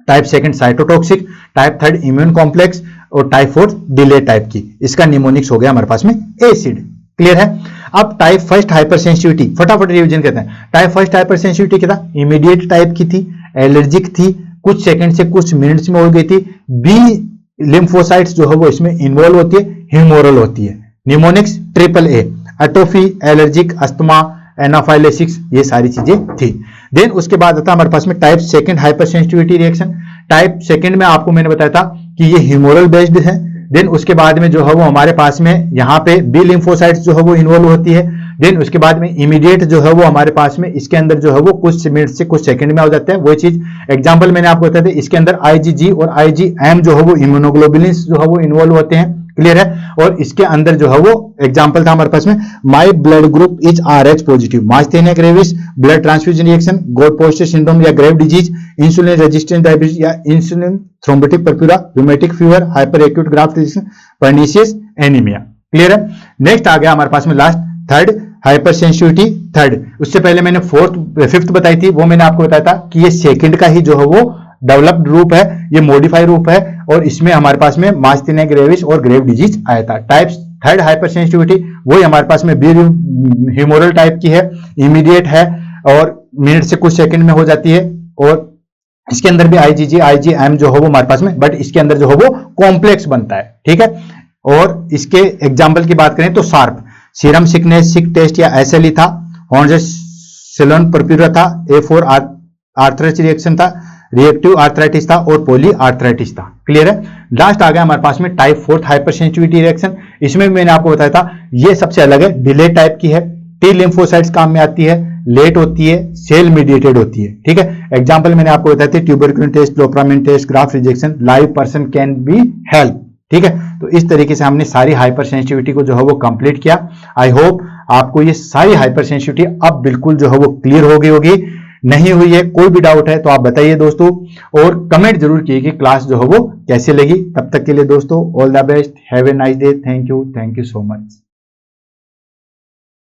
S1: type second cytotoxic, type third immune complex और टाइप फोर्थ डिले टाइप की। इसका निमोनिक्स हो गया हमारे पास में एसिड। क्लियर है? अब टाइप फर्स्ट हाइपर सेंसिटिविटी फटाफट रिवीजन करते हैं। टाइप फर्स्ट हाइपर सेंसिटिविटी क्या था? इमीडिएट टाइप की थी, एलर्जिक थी, कुछ सेकंड से कुछ मिनट्स में हो गई थी। बी लिम्फोसाइट्स जो है वो इसमें इन्वॉल्व होती है, ह्यूमोरल होती है। Mnemonics triple A, atopy, allergic, asthma, anaphylaxis, ये सारी चीजें थी। देन उसके बाद आता है हमारे पास में type second hyper sensitivity reaction. Type second में आपको मैंने बताया था कि ये ह्यूमोरल बेस्ड है। देन उसके बाद में जो है वो हमारे पास में यहाँ पे बी लिम्फोसाइट्स जो है वो इन्वॉल्व होती है। देन उसके बाद में इमीडिएट जो है वो हमारे पास में इसके अंदर जो है वो कुछ मिनट से कुछ सेकंड में हो जाते हैं। वो चीज एग्जांपल मैंने आपको बताया था, इसके अंदर IgG और IgM जो है वो इम्यूनोग्लोबुलिन्स जो है वो इन्वॉल्व होते हैं। क्लियर है? और इसके अंदर जो है वो एग्जांपल था हमारे पास में my blood group is RH positive, myasthenia gravis, blood transfusion reaction, Goodpasture syndrome या grave disease, insulin resistant diabetes या insulin thrombotic purpura, rheumatic fever, hyper acute graft reaction, pernicious anaemia. Clear है? नेक्स्ट आ गया हमारे पास में last third hyper sensitivity third. उससे पहले मैंने फिफ्थ बताई थी, वो मैंने आपको बताया था कि ये सेकंड का ही जो है वो डेवलप्ड रूप है, ये मॉडिफाई रूप है और इसमें हमारे पास में मास्थेनिया ग्रेविस और ग्रेव डिजीज आया था। टाइप थर्ड हाइपर सेंसिटिविटी वही हमारे पास में बी ह्यूमोरल टाइप की है, इमीडिएट है और मिनट से कुछ सेकंड में हो जाती है। और इसके अंदर भी IgG IgM जो है वो हमारे पास में, बट इसके अंदर जो है वो कॉम्प्लेक्स बनता है। ठीक है? और इसके एग्जाम्पल की बात करें तो सार्प, सीरम सिकनेस सिक टेस्ट या SLE था, हॉर्नजेसिलोन पर्प्यूरा था, A4 आर्थराइटिस रिएक्शन था, रिएक्टिव आर्थराइटिस था और पॉली आर्थराइटिस था। क्लियर है? लास्ट आ गया हमारे पास में type fourth hyper sensitivity reaction. इसमें भी मैंने आपको बताया था ये सबसे अलग है, डिले टाइप की है, टी लिम्फोसाइट्स काम में आती है, लेट होती है, सेल मीडिएटेड होती है। ठीक है, एग्जांपल मैंने आपको बताया था, tuberculin test, clopramine test, graft rejection, live person can be help. ठीक है, तो इस तरीके से हमने सारी हाइपर सेंसिटिविटी को जो है वो कंप्लीट किया। आई होप आपको ये सारी हाइपर सेंसिटिविटी अब बिल्कुल जो है वो क्लियर हो गई होगी। नहीं हुई है, कोई भी डाउट है तो आप बताइए दोस्तों, और कमेंट जरूर कीजिए कि क्लास जो है वो कैसे लगी। तब तक के लिए दोस्तों all the best, have a nice day, thank you so much.